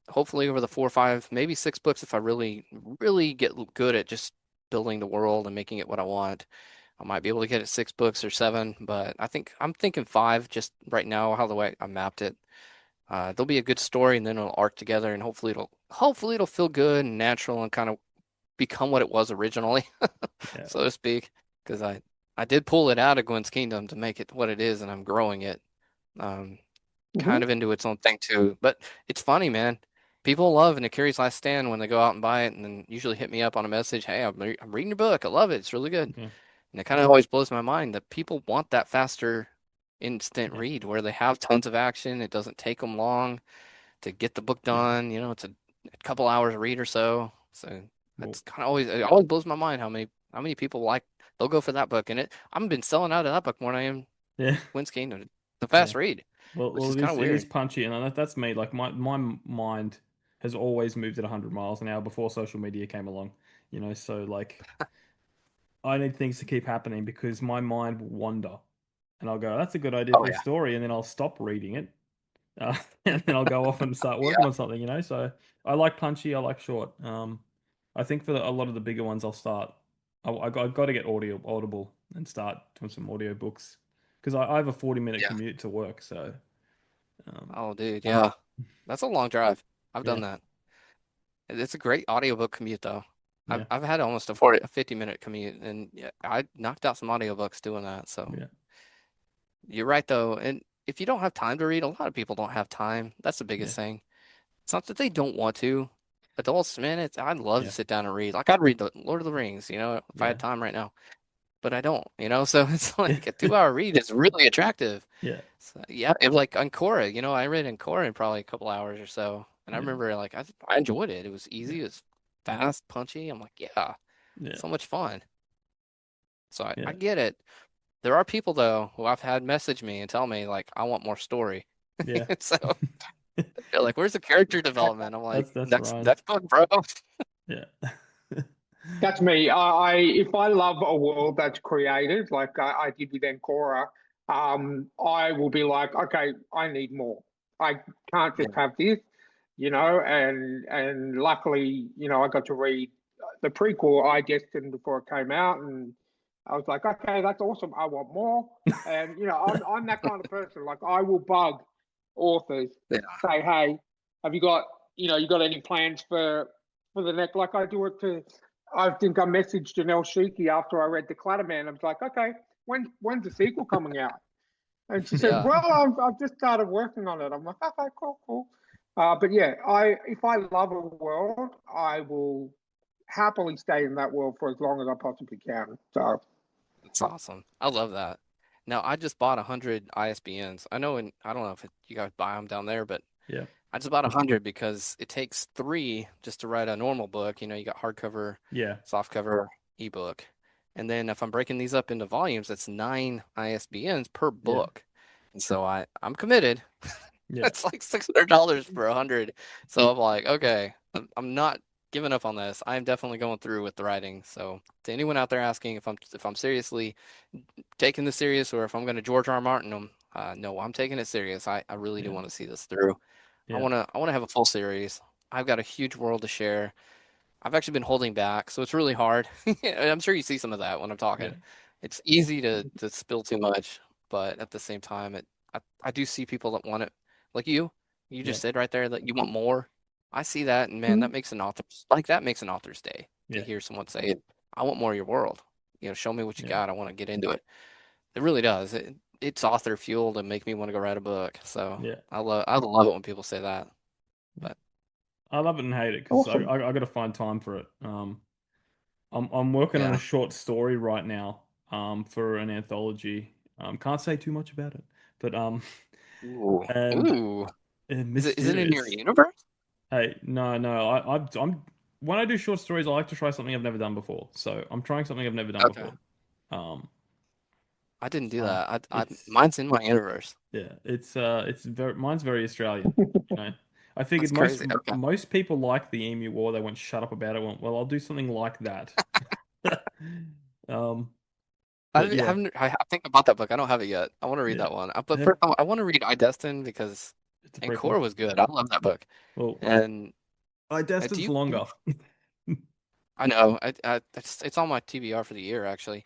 Hopefully over the 4 or 5, maybe 6 books, if I really, really get good at just building the world and making it what I want. I might be able to get it 6 books or 7, but I'm thinking 5 just right now, how the way I mapped it. There'll be a good story and then it'll arc together and hopefully it'll feel good and natural and kind of become what it was originally, Yeah. so to speak. Because I did pull it out of Gwen's Kingdom to make it what it is, and I'm growing it um, Hmm. kind of into its own thing too. But it's funny, man. People love Nikiri's Last Stand when they go out and buy it, and then usually hit me up on a message. Hey, I'm reading your book. I love it. It's really good. Okay. And it kind of always blows my mind that people want that faster instant Yeah. read where they have tons of action. It doesn't take them long to get the book Yeah. done. It's a couple hours read or so. So Well, that's kind of it always blows my mind how many people like they'll go for that book. And I've been selling out of that book more than I am yeah. Queen's Kingdom. It's a Yeah. fast read, which Well, is kind of it is weird. punchy, and that's me. Like my mind has always moved at 100 miles an hour before social media came along. So like I need things to keep happening because my mind will wander, and I'll go, "That's a good idea Oh for a yeah. story," and then I'll stop reading it, and then I'll go off and start working Yeah. on something. So I like punchy, I like short. I think for a lot of the bigger ones, I'll start. I got to get Audible and start doing some audio books because I have a 40-minute Yeah. commute to work, so. Um, Oh, dude. Yeah. That's a long drive. I've done Yeah, that. It's a great audiobook commute though. I've yeah, I've had almost a 50-minute commute, and yeah, I knocked out some audiobooks doing that. So yeah, you're right though. And if you don't have time to read, a lot of people don't have time. That's the yeah, biggest thing. It's not that they don't want to. Adults, man, I'd love to yeah, sit down and read. Like I'd read the Lord of the Rings, if I yeah, had time right now. But I don't. So it's yeah, like a 2 hour read is really attractive. yeah, So yeah, it, like Ancora, I read Ancora in probably a couple hours or so. And I yeah, remember like I enjoyed it. It was yeah, easy, it was fast, punchy. I'm like, yeah, yeah, so much fun. So I yeah, get it. There are people though who I've had message me and tell me like I want more story. yeah. So they're like, "Where's the character development?" I'm like, That's "That's Ryan. that's book, bro." Yeah, That's me. If I love a world that's created, like I did with Ancora, I will be like, okay, I need more. I can't just Yeah, have this, and luckily, I got to read the prequel I Destined before it came out, and I was like, okay, that's awesome. I want more. And I'm that kind of person. Like I will bug authors, yeah, say, hey, have you got any plans for the next? Like I do it to. I think I messaged Janelle Schiecke after I read The Clatterman. I was like, okay, when's the sequel coming out? And she said, yeah, well, I've just started working on it. I'm like, okay, cool, cool. But yeah, if I love a world, I will happily stay in that world for as long as I possibly can. So, that's awesome. I love that. Now I just bought 100 ISBNs. I know, I don't know if you guys buy them down there, but yeah, I just bought 100 because it takes 3 just to write a normal book. You got hardcover, yeah, softcover, ebook. And then if I'm breaking these up into volumes, that's 9 ISBNs per yeah, book. And so I'm committed. yeah, It's like $600 for 100. So I'm like, okay, I'm not giving up on this. I'm definitely going through with the writing. So to anyone out there asking if I'm seriously taking this serious or if I'm going to George R. R. Martin them, no, I'm taking it serious. I really do yeah, want to see this through. I yeah, want to I want to have a full series. I've got a huge world to share. I've actually been holding back, so it's really hard. I'm sure you see some of that when I'm yeah, talking. It's easy to spill too much, but at the same time, I do see people that want it. Like you Yeah, just said right there that you want more. I see that, and man, Mhm. that makes an author's day to yeah, hear someone say, "I want more of your world. Show me what you yeah, got. I want to get into it." It really does. It's author fuel to make me want to go write a book. So yeah. I love it when people say that. Yeah. But I love it and hate it because Awesome. I got to find time for it. I'm working on a yeah, short story right now for an anthology. Can't say too much about it, but ooh, and ooh, is it in your mysterious. universe? Hey, no, I'm when I do short stories, I like to try something I've never done before. So I'm trying something I've never done Okay, before. Um, I didn't do so that. I it's mine's in my universe. yeah, it's very mine's very Australian, you know. I figured That's crazy. Okay. most people like the Emu War. They won't shut up about it. Went, well, I'll do something like that. Um, but yeah, I think about that book. I don't have it yet. I want to read yeah. that one. But Have, first, I want to read I, Destined because it's a and prequel. Core was good. I love that book. Well, And I do Destined's you? longer. I know. It's on my TBR for the year actually.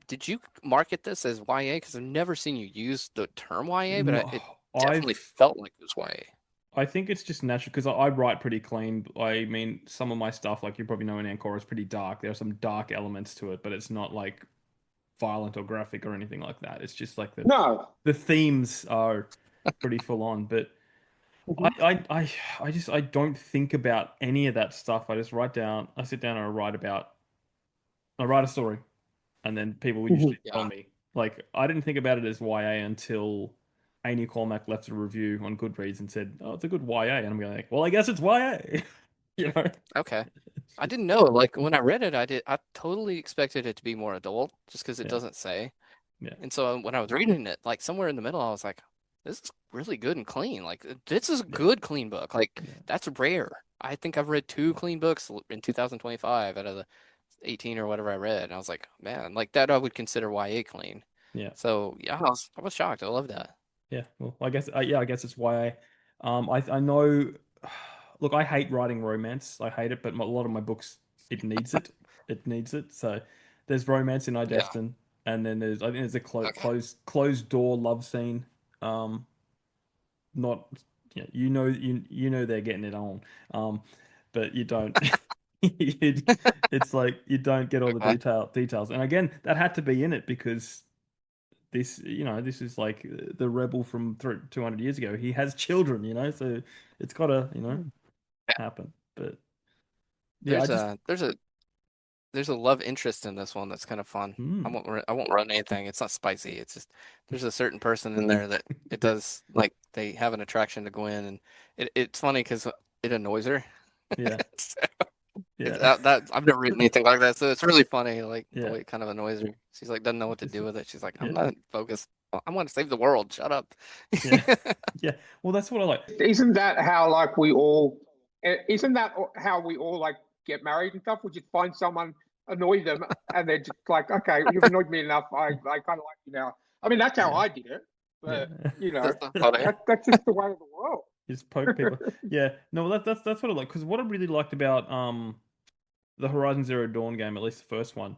Did you market this as YA? Because I've never seen you use the term YA, but No, it definitely I've felt like it was YA. I think it's just natural because I write pretty clean. I mean, some of my stuff, like you probably know in Ancora, is pretty dark. There are some dark elements to it, but it's not like violent or graphic or anything like that. It's just like No. the themes are pretty full on. But I, Mhm. I, I, I don't think about any of that stuff. I just write down. I sit down and I write a story, and then people will Mhm. usually tell Yeah. me. Like I didn't think about it as YA until Amy Cormack left a review on Goodreads and said, "Oh, it's a good YA," and I'm going like, "Well, I guess it's YA." You know? Okay. It's I just didn't know. Like when I read it, I totally expected it to be more adult, just because it yeah, doesn't say. yeah, And so when I was reading it, like somewhere in the middle, I was like, this is really good and clean. Like this is a yeah, good clean book. Like yeah, that's rare. I think I've read two clean books in 2025 out of the 18 or whatever I read. And I was like, man, like that I would consider YA clean. yeah, So yeah, I was shocked. I love that. yeah. Well, I guess yeah, I guess it's YA. I know. Look, I hate writing romance. I hate it, but a lot of my books, it needs it. It needs it. So there's romance in I Yeah. Destin, and then I think there's a Okay. closed door love scene. Um, not you know they're getting it on, um, but you don't. It's like you don't get all the Okay. details, and again, that had to be in it because this is like the rebel from 200 years ago. He has children, so it's got to Yeah. happen. But yeah, I There's just a there's a there's a love interest in this one that's kind of fun. mm, I won't run anything. It's not spicy. It's just there's a certain person in there that it does like they have an attraction to Gwen, and it's funny because it annoys her. yeah, So yeah, that I've never written anything like that, so it's really funny, like the yeah. way it kind of annoys her. She's like doesn't know what It's to just do with it. She's like, I'm yeah, not focused. I want to save the world. Shut up. yeah, yeah. Well, that's what I like. Isn't that how like we all? Isn't that how we all like get married and stuff? We just find someone, annoy them, and they're just like, okay, you've annoyed me enough. I kind of like you now. I mean, that's how Yeah, I did it, but yeah. That's so funny. that's just the way of the world. Just poke people. Yeah, no, that's what I like. Because what I really liked about the Horizon Zero Dawn game, at least the first one,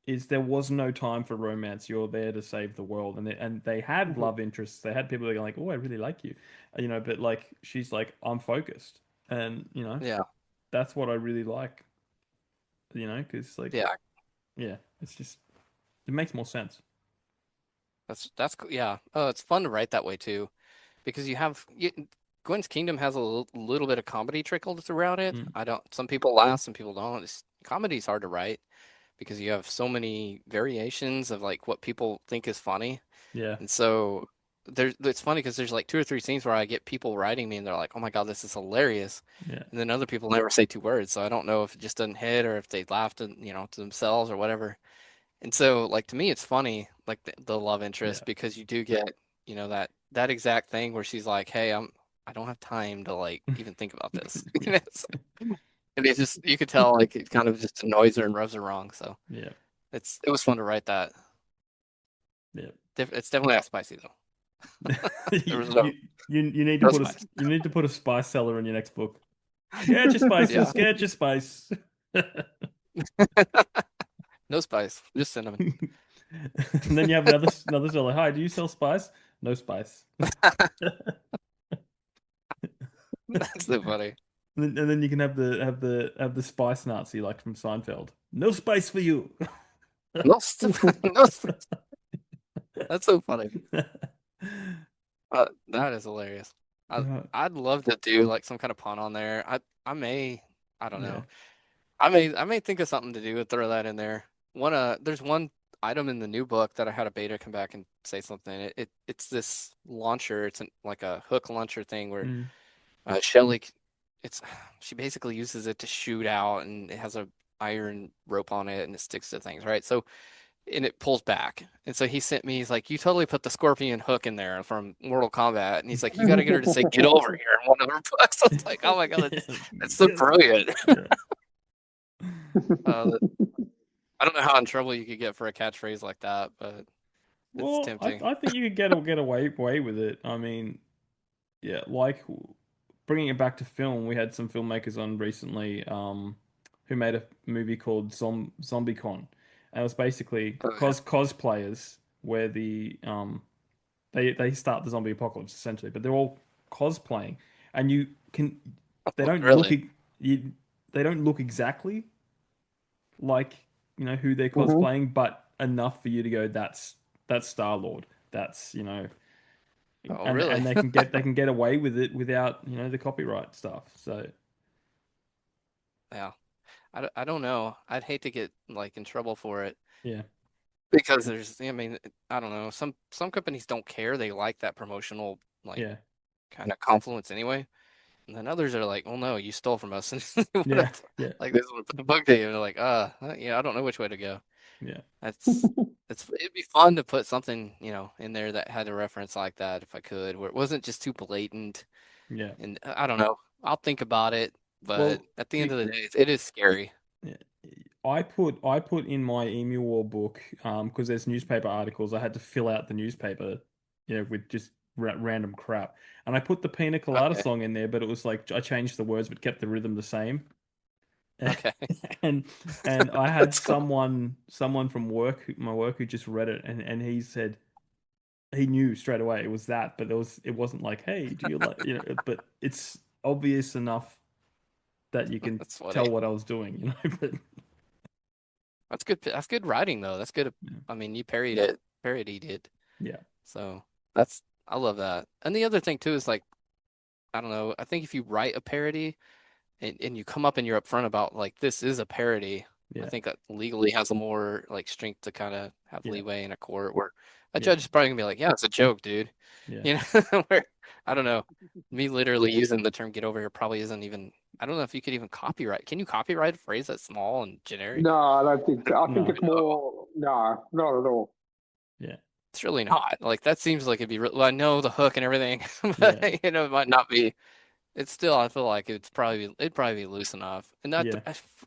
is there was no time for romance. You're there to save the world, and they had Mhm. love interests. They had people that are like, "Oh, I really like you," But like she's like, "I'm focused," and Yeah, that's what I really like. Because like, yeah. yeah, it's just it makes more sense. Yeah. Oh, it's fun to write that way too. Because Gwen's Kingdom has a little bit of comedy trickled throughout it. Mm, I don't. Some people laugh, some people don't. Comedy's hard to write because you have so many variations of like what people think is funny, yeah, and so it's funny because there's like two or three scenes where I get people writing me and they're like, "Oh my God, this is hilarious," yeah, and then other people never say two words. So I don't know if it just doesn't hit or if they laughed, to themselves or whatever. And so, like to me, it's funny, like the love yeah, interest, because you do get, that exact thing where she's like, "Hey, I don't have time to like even think about this." And it's just you could tell like it kind of just annoys her and rubs her wrong. So yeah, it was fun to write that. yeah. It's definitely not spicy though. There you, was you you need to no put spice. a spice seller in your next book. Get your spices, Yeah, get your spice. no spice, just cinnamon. And then you have another seller. Hi, do you sell spice? No spice. That's so funny. And then you can have the spice Nazi like from Seinfeld. No spice for you. No, no, that's so funny. That is hilarious. I'd love to do like some kind of pun on there. I don't Yeah. know. I may think of something to do and throw that in there. There's one item in the new book that I had a beta come back and say something. It's this launcher. It's like a hook launcher thing where Mm. Shelly, it's she basically uses it to shoot out, and it has a iron rope on it, and it sticks to things, right? So and it pulls back. And so he sent me, he's like, you totally put the scorpion hook in there from Mortal Kombat. And he's like, you got to get her to say, get over here in one of her books. I was like, oh my God, that's so brilliant. Yeah. I don't know how in trouble you could get for a catchphrase like that, but it's Well, tempting. I think you could get away with it. I mean, yeah, like bringing it back to film, we had some filmmakers on recently, who made a movie called ZombieCon, and it was basically Oh, yeah. cosplayers where they start the zombie apocalypse essentially, but they're all cosplaying, and you can they don't look Really? you they don't look exactly like who they're Mhm. cosplaying, but enough for you to go, that's Star Lord, that's Oh, and really? they can get away with it without the copyright stuff. So Yeah. I don't know. I'd hate to get like in trouble for it yeah, because I mean, I don't know. Some companies don't care. They like that promotional like yeah, kind of confluence anyway. And then others are like, "Oh no, you stole from us," and they want yeah, to yeah, like they want to put the bug to you. And they're like, yeah, I don't know which way to go." yeah, That's it'd be fun to put something in there that had a reference like that if I could, where it wasn't just too blatant. yeah. And I don't know. I'll think about it, but Well, at the end you, of the day, it is scary. yeah. I put in my Emu War book, because there's newspaper articles. I had to fill out the newspaper, with just random crap, and I put the Pina Colada Okay, song in there, but it was like I changed the words but kept the rhythm the same. okay, and and I had that's cool. someone from my work, who just read it, and he said he knew straight away it was that, but it wasn't like, hey, do you like, but it's obvious enough that you can That's funny. tell what I was doing, but That's good. That's good writing though. That's good. yeah, I mean, you parodied it. yeah, So I love that. And the other thing too is like, I don't know. I think if you write a parody and you come up and you're upfront about like this is a parody, I yeah, think that legally has a more like strength to kind of have yeah, leeway in a court where a yeah, judge is probably gonna be like, yeah, it's a joke, dude. yeah. You know, where I don't know. Me literally using the term "get over here" probably isn't even. I don't know if you could even copyright. Can you copyright a phrase that's small and No, generic? I don't think I so. I think No, it's more no, not at all. yeah, It's really not. Like that seems like it'd be. Well, I know the hook and everything, yeah, but it might not be. It's still, I feel like it'd probably be loose enough, and not. yeah,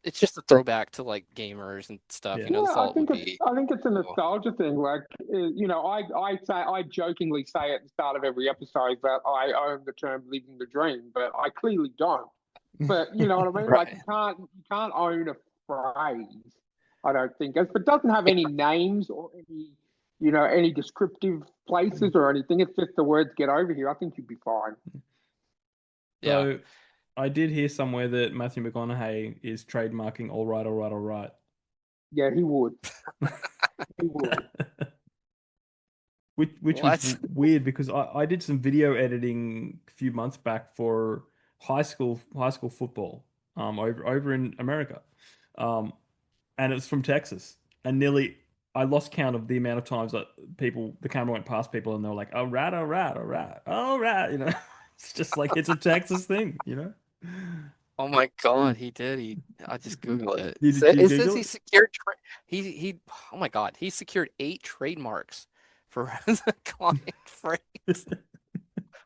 It's just a throwback to like gamers and stuff. yeah, That's Yeah, all it would be. I think it's a Cool. nostalgia thing. Like, I jokingly say at the start of every episode that I own the term "living the dream," but I clearly don't. But you know what I mean? Like, Right. you can't own a phrase. I don't think if it doesn't have any names or any descriptive places or anything. It's just the words "get over here." I think you'd be fine. Yeah. so I did hear somewhere that Matthew McConaughey is trademarking all right, all right, all right. Yeah, he would. He would. Which was What? weird because I did some video editing a few months back for high school football, over in America, um and it's from Texas, and nearly I lost count of the amount of times that the camera went past people and they were like, all right, all right, all right, all right, it's just like it's a Texas thing. Oh my God, he did. I just Googled it. Did you It says Google he it? secured he. Oh my God, he secured 8 trademarks for the client phrase.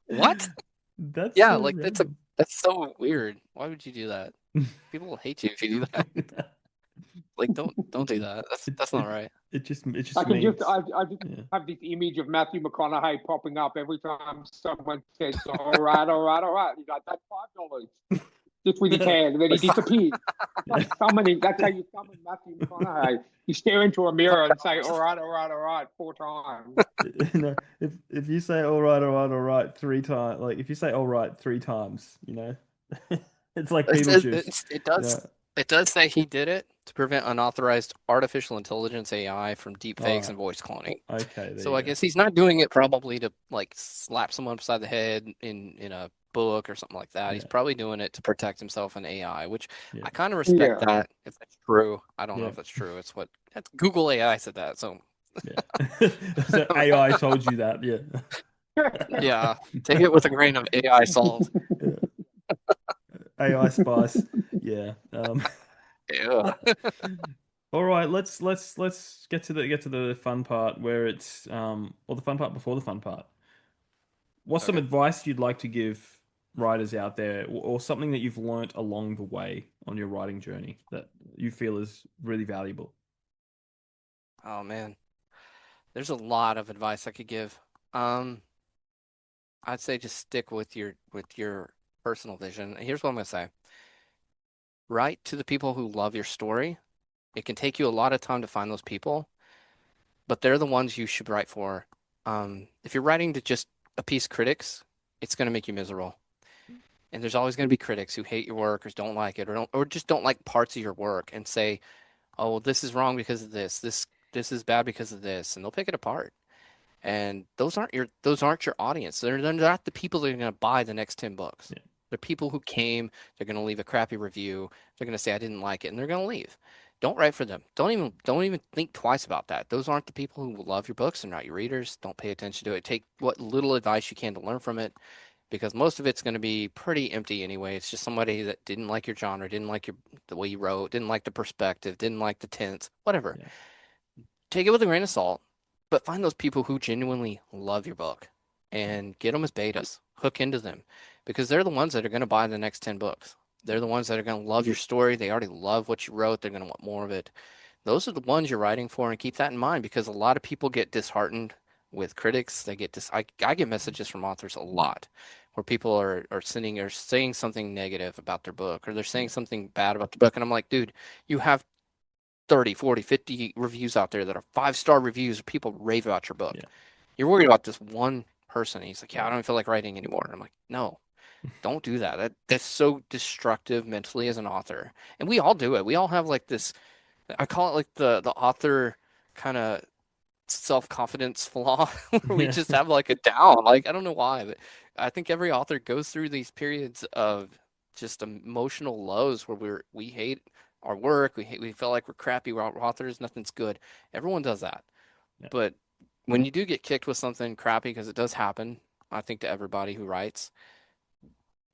What? That's Yeah, so like random. that's so weird. Why would you do that? People will hate you if you do that. Like, don't do that. it, That's not it right. it I just can just means, I just yeah. have this image of Matthew McConaughey popping up every time someone says all right, all right, all right. He's like, that's $5. just with his hand, and then he disappears. It's like summoning. That's how you summon Matthew McConaughey. You stare into a mirror and say, "All right, all right, all right," 4 times. If you say all right 3 times, like if you say all right 3 times, it's like Beetlejuice. It does. Yeah. It does say he did it to prevent unauthorized artificial intelligence AI from deep All fakes right. and voice cloning. Okay, there So you I go. guess he's not doing it probably to like slap someone upside the head in a book or something like that. He's Yeah. probably doing it to protect himself in AI, which Yeah. I kind of respect Yeah. that if that's true. I don't know Yeah. if that's true. That's Google AI said that. So Yeah. So AI told you that. Yeah. yeah, take it with a grain of AI salt. Yeah. AI spice. Yeah. Yeah. All right, let's get to the fun part where it's or the fun part before the fun part. What's some Okay. advice you'd like to give writers out there, or something that you've learnt along the way on your writing journey that you feel is really valuable? Oh man, there's a lot of advice I could give. Um, I'd say just stick with your personal vision. Here's what I'm gonna say. Write to the people who love your story. It can take you a lot of time to find those people, but they're the ones you should write for. If you're writing to just appease critics, it's gonna make you miserable. And there's always gonna be critics who hate your work or don't like it or just don't like parts of your work and say, "Oh, well, this is wrong because of this. This is bad because of this," and they'll pick it apart. And those aren't your audience. They're not the people that are going to buy the next 10 books. Yeah. They're people who came, they're going to leave a crappy review, they're going to say I didn't like it, and they're going to leave. Don't write for them. Don't even think twice about that. Those aren't the people who love your books. They're not your readers. Don't pay attention to it. Take what little advice you can to learn from it because most of it's going to be pretty empty anyway. It's just somebody that didn't like your genre, didn't like the way you wrote, didn't like the perspective, didn't like the tense, whatever. Yeah. Take it with a grain of salt, but find those people who genuinely love your book and get them as betas. Hook into them because they're the ones that are going to buy the next 10 books. They're the ones that are going to love your story. They already love what you wrote. They're going to want more of it. Those are the ones you're writing for, and keep that in mind because a lot of people get disheartened with critics. I get messages from authors a lot where people are sending or saying something negative about their book or they're saying Yeah. something bad about the book. And I'm like, dude, you have 30, 40, 50 reviews out there that are 5-star reviews where people rave about your book. Yeah. You're worried about this one person. He's like, yeah, I don't feel like writing anymore. And I'm like, no, don't do that. That's so destructive mentally as an author. And we all do it. We all have like this, I call it like the author kind of self-confidence flaw where we Yeah. just have like a down. Like I don't know why, but I think every author goes through these periods of just emotional lows where we hate our work, we feel like we're crappy, we're authors, nothing's good. Everyone does that. Yeah. But when you do get kicked with something crappy, because it does happen, I think to everybody who writes,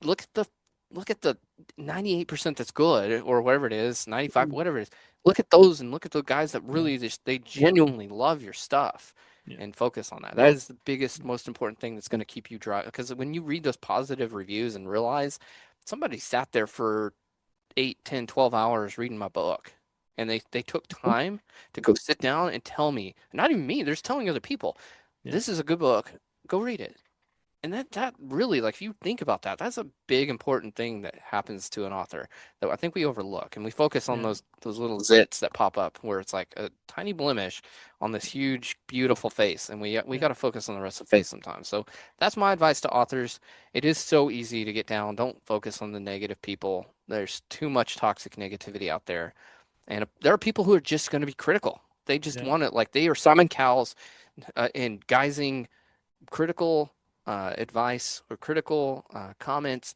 look at the look at the 98% that's good or whatever it is, 95, whatever it is. Look at those and look at the guys that Yeah. really just they genuinely love your stuff Yeah. and focus on that. That is the biggest, most important thing that's going to keep you dry. Because when you read those positive reviews and realize somebody sat there for 8, 10, 12 hours reading my book and they took time to go sit down and tell me, not even me, they're just telling other people, Yeah. this is a good book. Go read it. And that really, like, if you think about that, that's a big important thing that happens to an author that I think we overlook, and we focus on Yeah. those little zits that pop up where it's like a tiny blemish on this huge, beautiful face, and we Yeah. got to focus on the rest of the face sometimes. So that's my advice to authors. It is so easy to get down. Don't focus on the negative people. There's too much toxic negativity out there, and there are people who are just going to be critical. They just Yeah. want it, like they are Simon Cowell's and guising critical advice or critical comments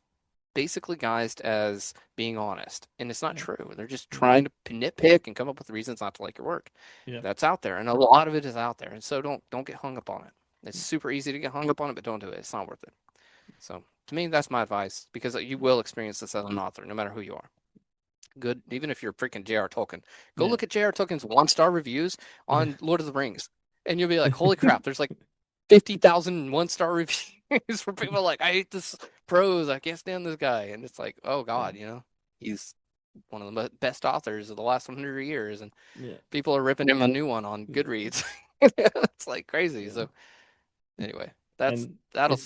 basically guised as being honest. And it's not Yeah. true. They're just Yeah. trying to nitpick and come up with reasons not to like your work. Yeah. That's out there. And a lot of it is out there. And so don't get hung up on it. It's super easy to get hung up on it, but don't do it. It's not worth it. So to me, that's my advice because you will experience this as an author, no matter who you are. Good, even if you're freaking J.R. Tolkien. Go Yeah. look at J.R. Tolkien's 1-star reviews on Lord of the Rings. And you'll be like, holy crap, there's like 50,000 1-star reviews for people like, I hate this prose. I can't stand this guy. And it's like, oh God, he's one of the best authors of the last 100 years. And Yeah. people are ripping him a new one on Yeah. Goodreads. It's like crazy. Yeah. So anyway, And that'll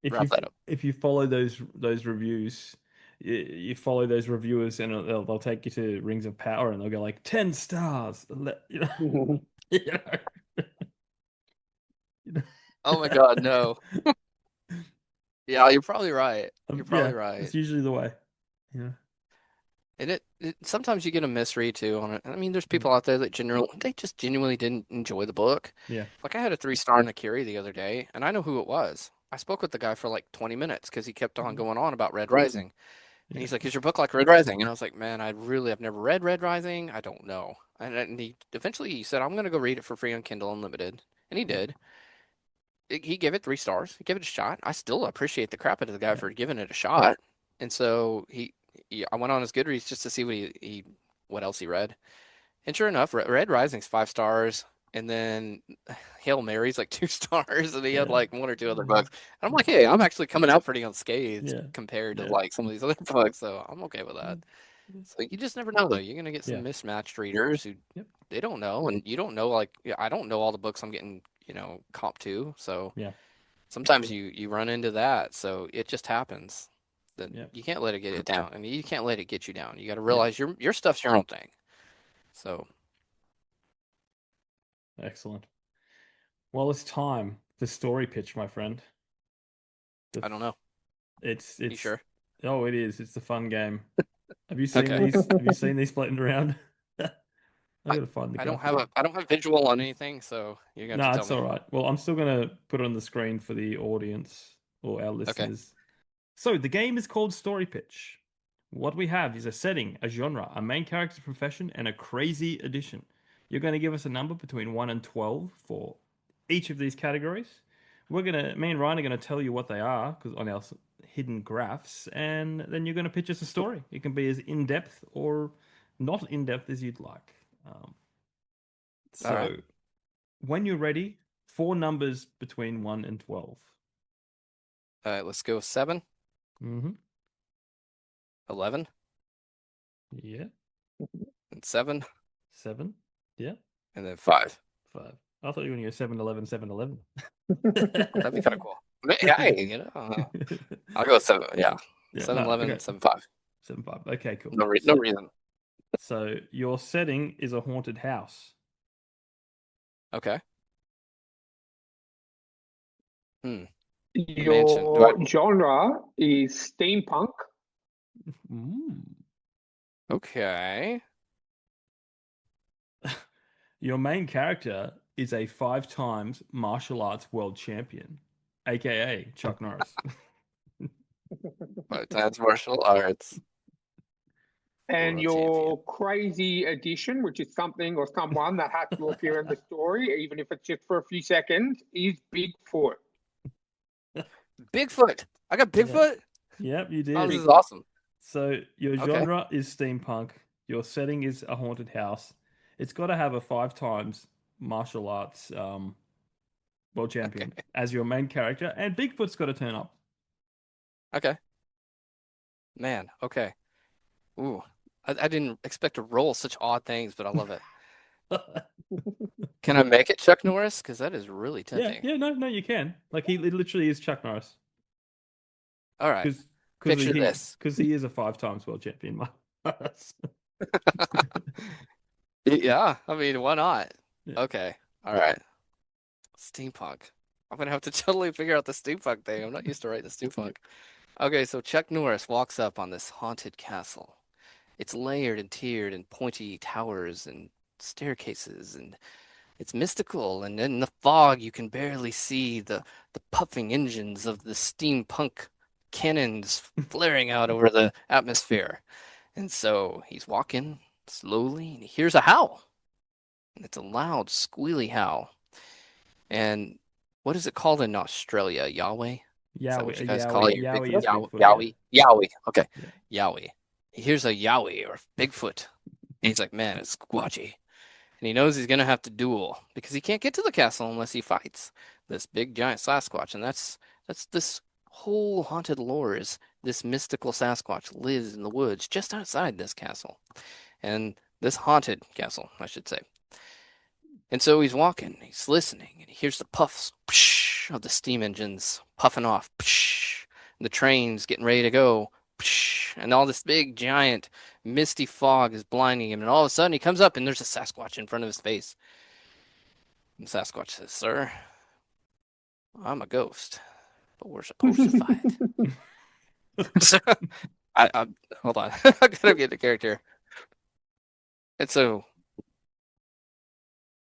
if wrap you that up. if you follow those reviews, you follow those reviewers and they'll take you to Rings of Power and they'll go like 10 stars. You know, you know, you know. Oh my God, no. Yeah, you're probably right. You're Yeah, probably right. it's usually the way. Yeah. And it sometimes you get a misread too on it. I mean, there's Mm. people out there that they just genuinely didn't enjoy the book. Yeah. Like I had a 3 star in a Curie the other day, and I know who it was. I spoke with the guy for like 20 minutes because he kept on Mhm. going on about Red Rising. And Yeah. he's like, "Is your book like Red Rising?" And I was like, "Man, I've never read Red Rising. I don't know." And he eventually he said, "I'm gonna go read it for free on Kindle Unlimited," and he did. He gave it 3 stars. He gave it a shot. I still appreciate the crap out of the guy Yeah. for giving it a shot. And so I went on his Goodreads just to see what else he read. And sure enough, Red Rising's 5 stars, and then Hail Mary's like 2 stars, and he had Yeah. like one or two other Mhm. books. And I'm like, hey, I'm actually coming out pretty unscathed Yeah. compared to Yeah. like some of these other books, so I'm okay with that. Mm. So you just never know though. You're gonna get Yeah. some mismatched readers who Yep. they don't know, and you don't know. Like, yeah, I don't know all the books I'm getting, comp to. So Yeah. sometimes you run into that. So it just happens. Then Yeah. you can't let it get it down. I mean, you can't let it get you down. You got to Yeah. realize your stuff's your own thing. So Excellent. Well, it's time. The story pitch, my friend. The I don't know. You it's sure? oh, it is. It's the fun game. Have you seen Okay. these? Have you seen these floating around? I I, gotta find the I don't graphic. have visual on anything, so you're gonna have to No, tell it's me. all right. Well, I'm still gonna put it on the screen for the audience or our Okay. listeners. So the game is called Story Pitch. What we have is a setting, a genre, a main character profession, and a crazy addition. You're going to give us a number between 1 and 12 for each of these categories. Me and Ryan are going to tell you what they are because on our hidden graphs, and then you're going to pitch us a story. It can be as in depth or not in depth as you'd like. Um, All right. so when you're ready, four numbers between 1 and 12. All right. Let's go 7, Mm-hmm. 11, Yeah. and 7, 7. Yeah. and then 5. 5. I thought you were going to go 7-11, 7-11. Oh, that'd be kind of cool. Hey, I'll go 7. Yeah. Yeah, 7, no, 11, okay. 7, 5. 7-5. Okay, cool. No reason. So your setting is a haunted house. Okay. Hmm. Mansion. Your genre is steampunk. Mm. Okay. Your main character is a 5 times martial arts world champion, aka Chuck Norris. 5 times martial arts. And World champion. your crazy addition, which is something or someone that has to appear in the story, even if it's just for a few seconds, is Bigfoot. Bigfoot. I got Yeah. Bigfoot. Yep, you Oh, did. this is awesome. So your Okay. genre is steampunk. Your setting is a haunted house. It's got to have a 5 times martial arts world champion Okay. as your main character, and Bigfoot's got to turn up. Okay. Man. Okay. Ooh. I didn't expect to roll such odd things, but I love it. Can I make it Chuck Norris? Because that is really Yeah, tempting. yeah, no, you can. Like he literally is Chuck Norris All right. because Picture this. he is a 5 times world champion. Yeah. I mean, why not? Yeah. Okay. All right. Steampunk. I'm gonna have to totally figure out the steampunk thing. I'm not used to writing the steampunk. Okay, so Chuck Norris walks up on this haunted castle. It's layered and tiered and pointy towers and staircases, and it's mystical. And in the fog, you can barely see the puffing engines of the steampunk cannons flaring out over the atmosphere. And so he's walking slowly, and he hears a howl. And it's a loud, squealy howl. And what is it called in Australia? Yahweh? Is that what you guys call it? Yowie is Yowie. Bigfoot. Yowie. Yowie. Okay. Yeah. Yowie. He hears a Yowie or Bigfoot. And he's like, man, it's squatchy. And he knows he's gonna have to duel because he can't get to the castle unless he fights this big giant Sasquatch. And that's this whole haunted lore is this mystical Sasquatch lives in the woods just outside this castle. And this haunted castle, I should say. And so he's walking, he's listening, and he hears the puffs of the steam engines puffing off. The train's getting ready to go. Sasquatch, and all this big giant misty fog is blinding him, and all of a sudden he comes up and there's a Sasquatch in front of his face. And Sasquatch says, "Sir, I'm a ghost, but we're supposed to fight." So, I hold on, I gotta get the character. And so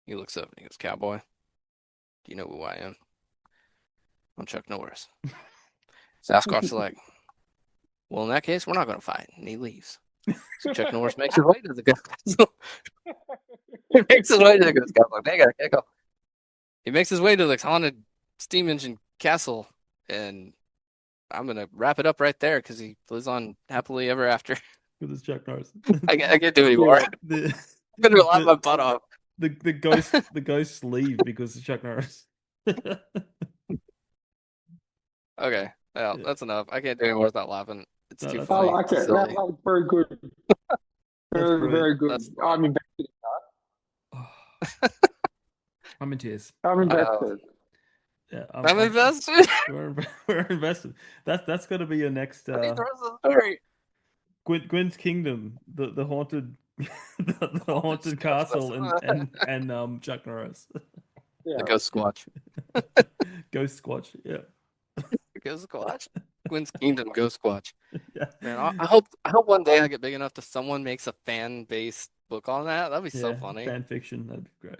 he looks up and he goes, "Cowboy, do you know who I am? I'm Chuck Norris." Sasquatch is like, "Well, in that case, we're not going to fight." And he leaves. So Chuck Norris makes his way to the ghost castle. He makes his way to the ghost castle. Dang it, I can't go. He makes his way to the haunted steam engine castle, and I'm going to wrap it up right there because he lives on happily ever after. With his Chuck Norris. I can't do anymore. The, I'm going to laugh my butt off. the ghosts leave because of Chuck Norris. Okay, well, that's enough. I can't do anymore without laughing. It's too I funny. like it. Silly. That was very good. Very good. That's- I'm invested. I'm in tears. I'm invested. Yeah, I'm invested. We're invested. That's got to be your next. I need the rest of the story. Gwen's Kingdom, the haunted, the haunted castle, and Chuck Norris. Yeah. The Ghost Squatch. Ghost Squatch. Yeah. Ghost Squatch. Gwen's Kingdom Ghost Squatch. Yeah. Man, I hope one day I get big enough that someone makes a fan-based book on that. That'd be so funny. Fan fiction. That'd be great.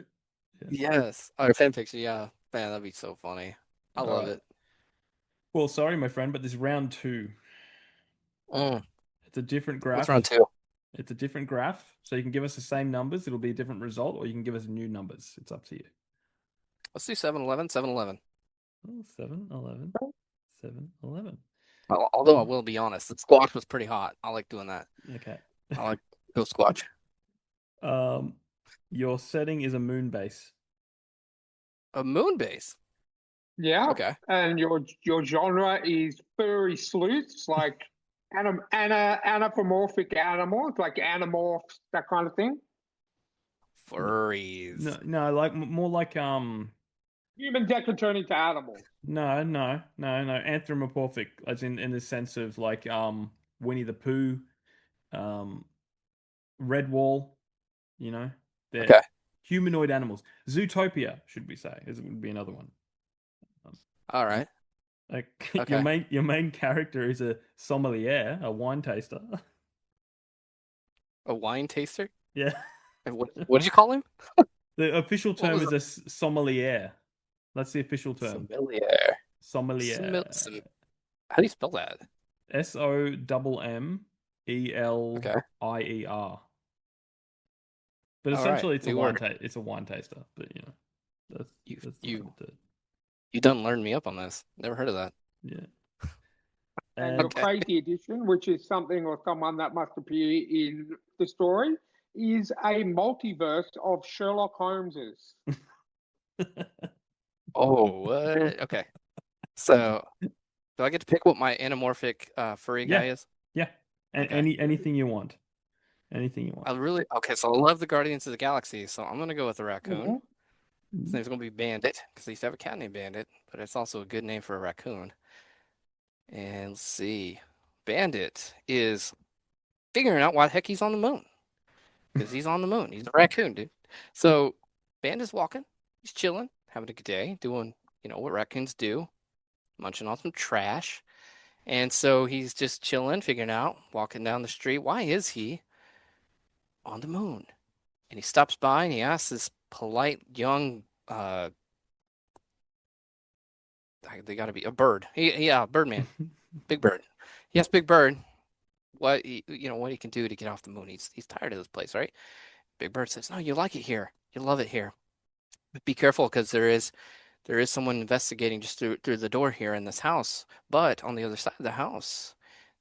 Yeah. Yes. Or fan fiction, yeah. Man, that'd be so funny. I love it. Well, sorry, my friend, but this is round 2. It's a different graph. What's round 2? It's a different graph. So you can give us the same numbers. It'll be a different result, or you can give us new numbers. It's up to you. Let's do 7-11, 7-11. Oh, 7-11. 7-11. Well, although I will be honest, the squash was pretty hot. I like doing that. Okay. I like Ghost Squatch. Your setting is a moon base. A moon base? Yeah. Okay. And your genre is furry sleuths, like anthropomorphic animals, like animorphs, that kind of thing. Furries. No, like more like Humans that can turn into animals. No. Anthropomorphic, as in the sense of like Winnie the Pooh, Redwall, they're Okay. humanoid animals. Zootopia, should we say? It would be another one. All right. Like Okay. your main character is a sommelier, a wine taster. A wine taster? Yeah. And what did you call him? The official term was is a sommelier. That's the official term. Sommelier. Sommelier. How do you spell that? SOMMELIER. But essentially, it's a wine taster. But that's you done learned me up on this. Never heard of that. Yeah. And the crazy addition, which is something or someone that must appear in the story, is a multiverse of Sherlock Holmeses. Oh, what? Okay. So, do I get to pick what my anamorphic furry guy is? Yeah. And anything you want. Anything you want. Okay, so I love the Guardians of the Galaxy, so I'm gonna go with a raccoon. Mm-hmm. His name's gonna be Bandit, because I used to have a cat named Bandit, but it's also a good name for a raccoon. And let's see. Bandit is figuring out why the heck he's on the moon. Because he's on the moon. He's a raccoon, dude. So Bandit's walking, he's chilling, having a good day, doing, what raccoons do, munching on some trash. And so he's just chilling, figuring out, walking down the street, why is he on the moon? And he stops by and he asks this polite young they gotta be a bird. Birdman. Big Bird. He asks Big Bird what he can do to get off the moon. He's tired of this place, right? Big Bird says, "No, you like it here. You love it here. But be careful, because there is someone investigating just through the door here in this house. But on the other side of the house,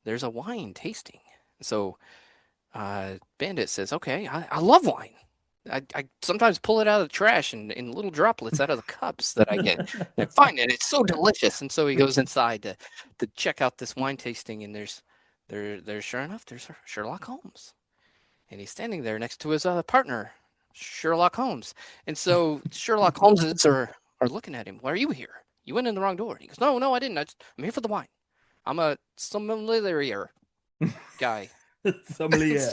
there's a wine tasting." So Bandit says, "Okay, I love wine. I sometimes pull it out of the trash in little droplets out of the cups that I get. And I find it. It's so delicious." And so he goes inside to check out this wine tasting, and there's sure enough, there's Sherlock Holmes. And he's standing there next to his partner, Sherlock Holmes. And so Sherlock Holmes are looking at him. "Why are you here? You went in the wrong door." And he goes, No, I didn't. I'm here for the wine. I'm a sommelier. guy. Sommelier.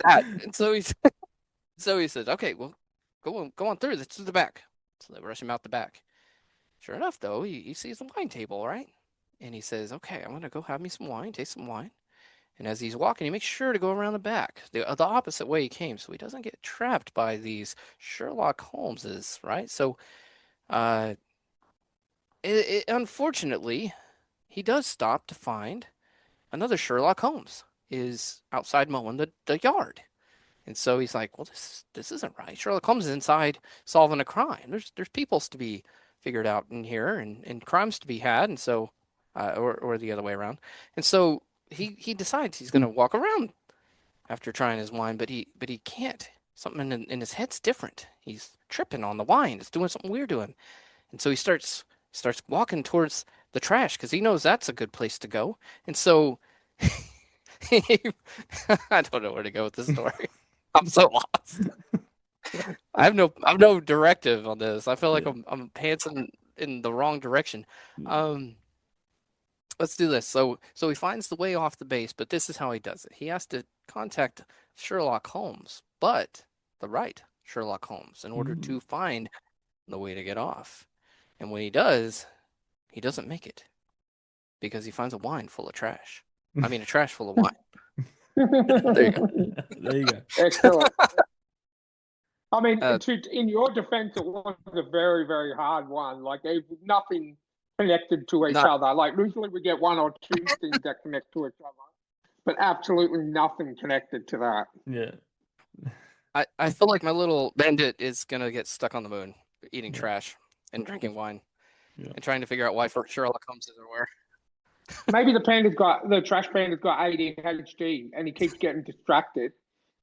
And so he says, okay, well, go on through. This to the back. So they rush him out the back. Sure enough, though, he sees the wine table, right? And he says, okay, I'm gonna go have me some wine, taste some wine. And as he's walking, he makes sure to go around the back, the opposite way he came, so he doesn't get trapped by these Sherlock Holmeses, right? So, uh, unfortunately, he does stop to find another Sherlock Holmes is outside mowing the yard. And so he's like, well, this isn't right. Sherlock Holmes is inside solving a crime. There's peoples to be figured out in here and crimes to be had, and so or the other way around. And so he decides he's gonna walk around after trying his wine, but he can't. Something in his head's different. He's tripping on the wine. It's doing something weird to him. And so he starts walking towards the trash because he knows that's a good place to go. And so I don't know where to go with this story. I'm so lost. I have no directive on this. I feel like I'm pantsing in the wrong direction. Let's do this. So he finds the way off the base, but this is how he does it. He has to contact Sherlock Holmes, but the right Sherlock Holmes, in order to find the way to get off. And when he does, he doesn't make it because he finds a wine full of trash. I mean, a trash full of wine. There you go. There you go. Excellent. I mean, in your defense, it was a very, very hard one. Like, there's nothing connected to each other. Like, usually we get one or two things that connect to each other, but absolutely nothing connected to that. Yeah. I feel like my little bandit is gonna get stuck on the moon, eating trash and drinking wine, and trying to figure out why Sherlock Holmes is where. Maybe the trash panda's got ADHD, and he keeps getting distracted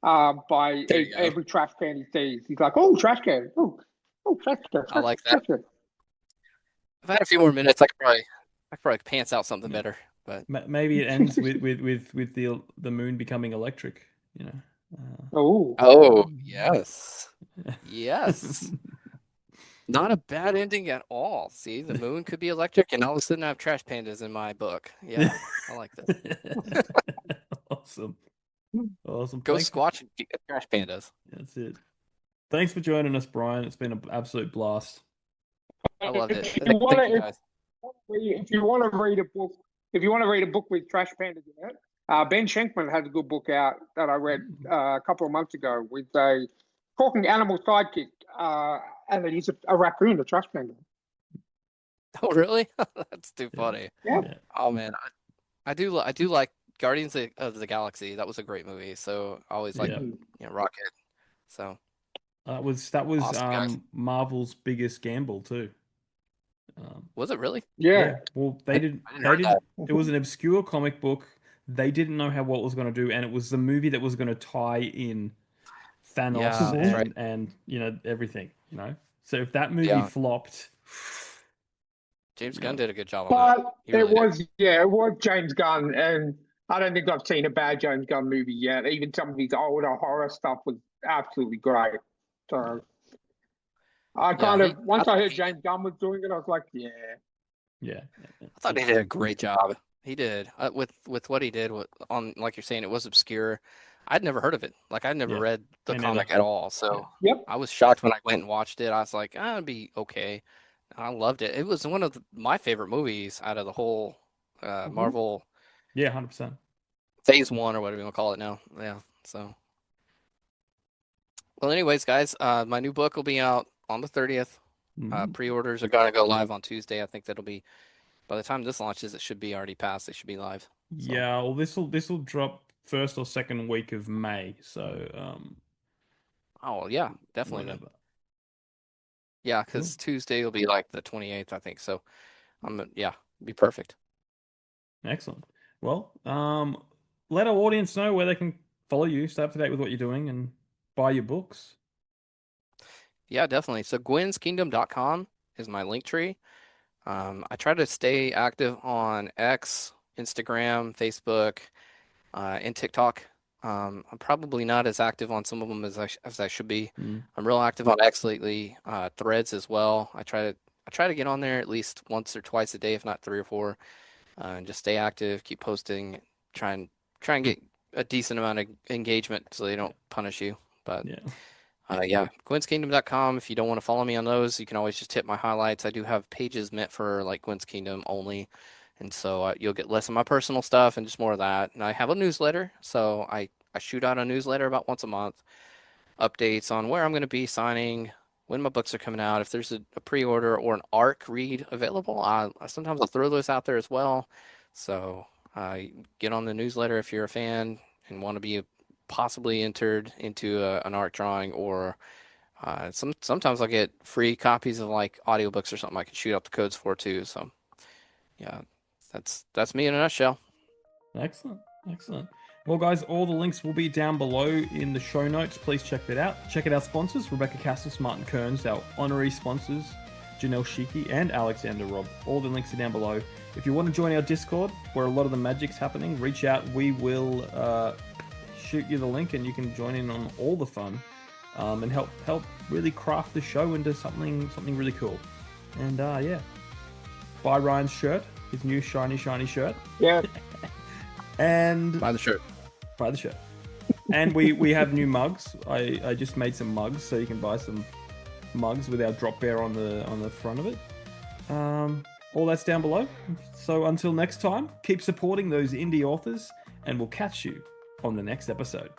by every trash can he sees. He's like, "Oh, trash can! Oh, trash can!" I like that. If I had a few more minutes, I could probably pants out something better. But maybe it ends with the moon becoming electric. You know. Oh yes, yes. Not a bad ending at all. See, the moon could be electric, and all of a sudden I have trash pandas in my book. Yeah, I like this. Awesome. Go squatch and get trash pandas. That's it. Thanks for joining us, Brian. It's been an absolute blast. I loved it. If you want to read a book with trash pandas in it, Ben Schenkman has a good book out that I read a couple of months ago with a talking animal sidekick, and it is a raccoon, a trash panda. Oh, really? That's too funny. Yeah. Oh man, I do like Guardians of the Galaxy. That was a great movie. So I always like Rocket. So that was awesome, Marvel's biggest gamble too. Was it really? Yeah. Well, they didn't. It was an obscure comic book. They didn't know what was going to do, and it was the movie that was going to tie in Thanos and everything. So if that movie flopped, James Gunn did a good job on that. It was James Gunn, and I don't think I've seen a bad James Gunn movie yet. Even some of his older horror stuff was absolutely great. So I once I heard James Gunn was doing it, I was like, yeah. I thought he did a great job. He did with what he did on, like you're saying, it was obscure. I'd never heard of it. Like, I'd never read the comic at all. So I was shocked when I went and watched it. I was like, it'd be okay. I loved it. It was one of my favorite movies out of the whole Marvel. Yeah, 100%. Phase 1 or whatever you want to call it now. Yeah. So, well, anyways, guys, my new book will be out on the 30th. Pre-orders are gonna go live on Tuesday. I think that'll be, by the time this launches, it should be already passed. It should be live. So. Yeah, well, this will drop first or second week of May. So, oh yeah, definitely. Then. Yeah, because Tuesday will be like the 28th, I think. So, be perfect. Excellent. Well, let our audience know where they can follow you, stay up to date with what you're doing, and buy your books. Yeah, definitely. So gwenskingdom.com is my link tree. I try to stay active on X, Instagram, Facebook, and TikTok. I'm probably not as active on some of them as I should be. I'm real active on X lately. Threads as well. I try to get on there at least once or twice a day, if not 3 or 4, and just stay active, keep posting, try and get a decent amount of engagement so they don't punish you. But yeah, QuinsKingdom.com. If you don't want to follow me on those, you can always just hit my highlights. I do have pages meant for like Quinn's Kingdom only, and so you'll get less of my personal stuff and just more of that. And I have a newsletter, so I shoot out a newsletter about once a month, updates on where I'm going to be signing, when my books are coming out, if there's a pre-order or an ARC read available. Sometimes I'll throw those out there as well. So get on the newsletter if you're a fan and want to be possibly entered into an ARC drawing, or sometimes I'll get free copies of like audiobooks or something I can shoot out the codes for too. So yeah, that's me in a nutshell. Excellent. Well, guys, all the links will be down below in the show notes. Please check that out. Check out our sponsors, Rebecca Kearsells, Martin Kearns, our honorary sponsors, Janelle Schiecke and Alexander Robb. All the links are down below. If you want to join our Discord, where a lot of the magic's happening, reach out. We will shoot you the link, and you can join in on all the fun and help really craft the show into something really cool. And yeah, buy Ryan's shirt, his new shiny shirt. Yeah. And buy the shirt. And we have new mugs. I just made some mugs, so you can buy some mugs with our Dropbear on the front of it. All that's down below. So until next time, keep supporting those indie authors, and we'll catch you on the next episode.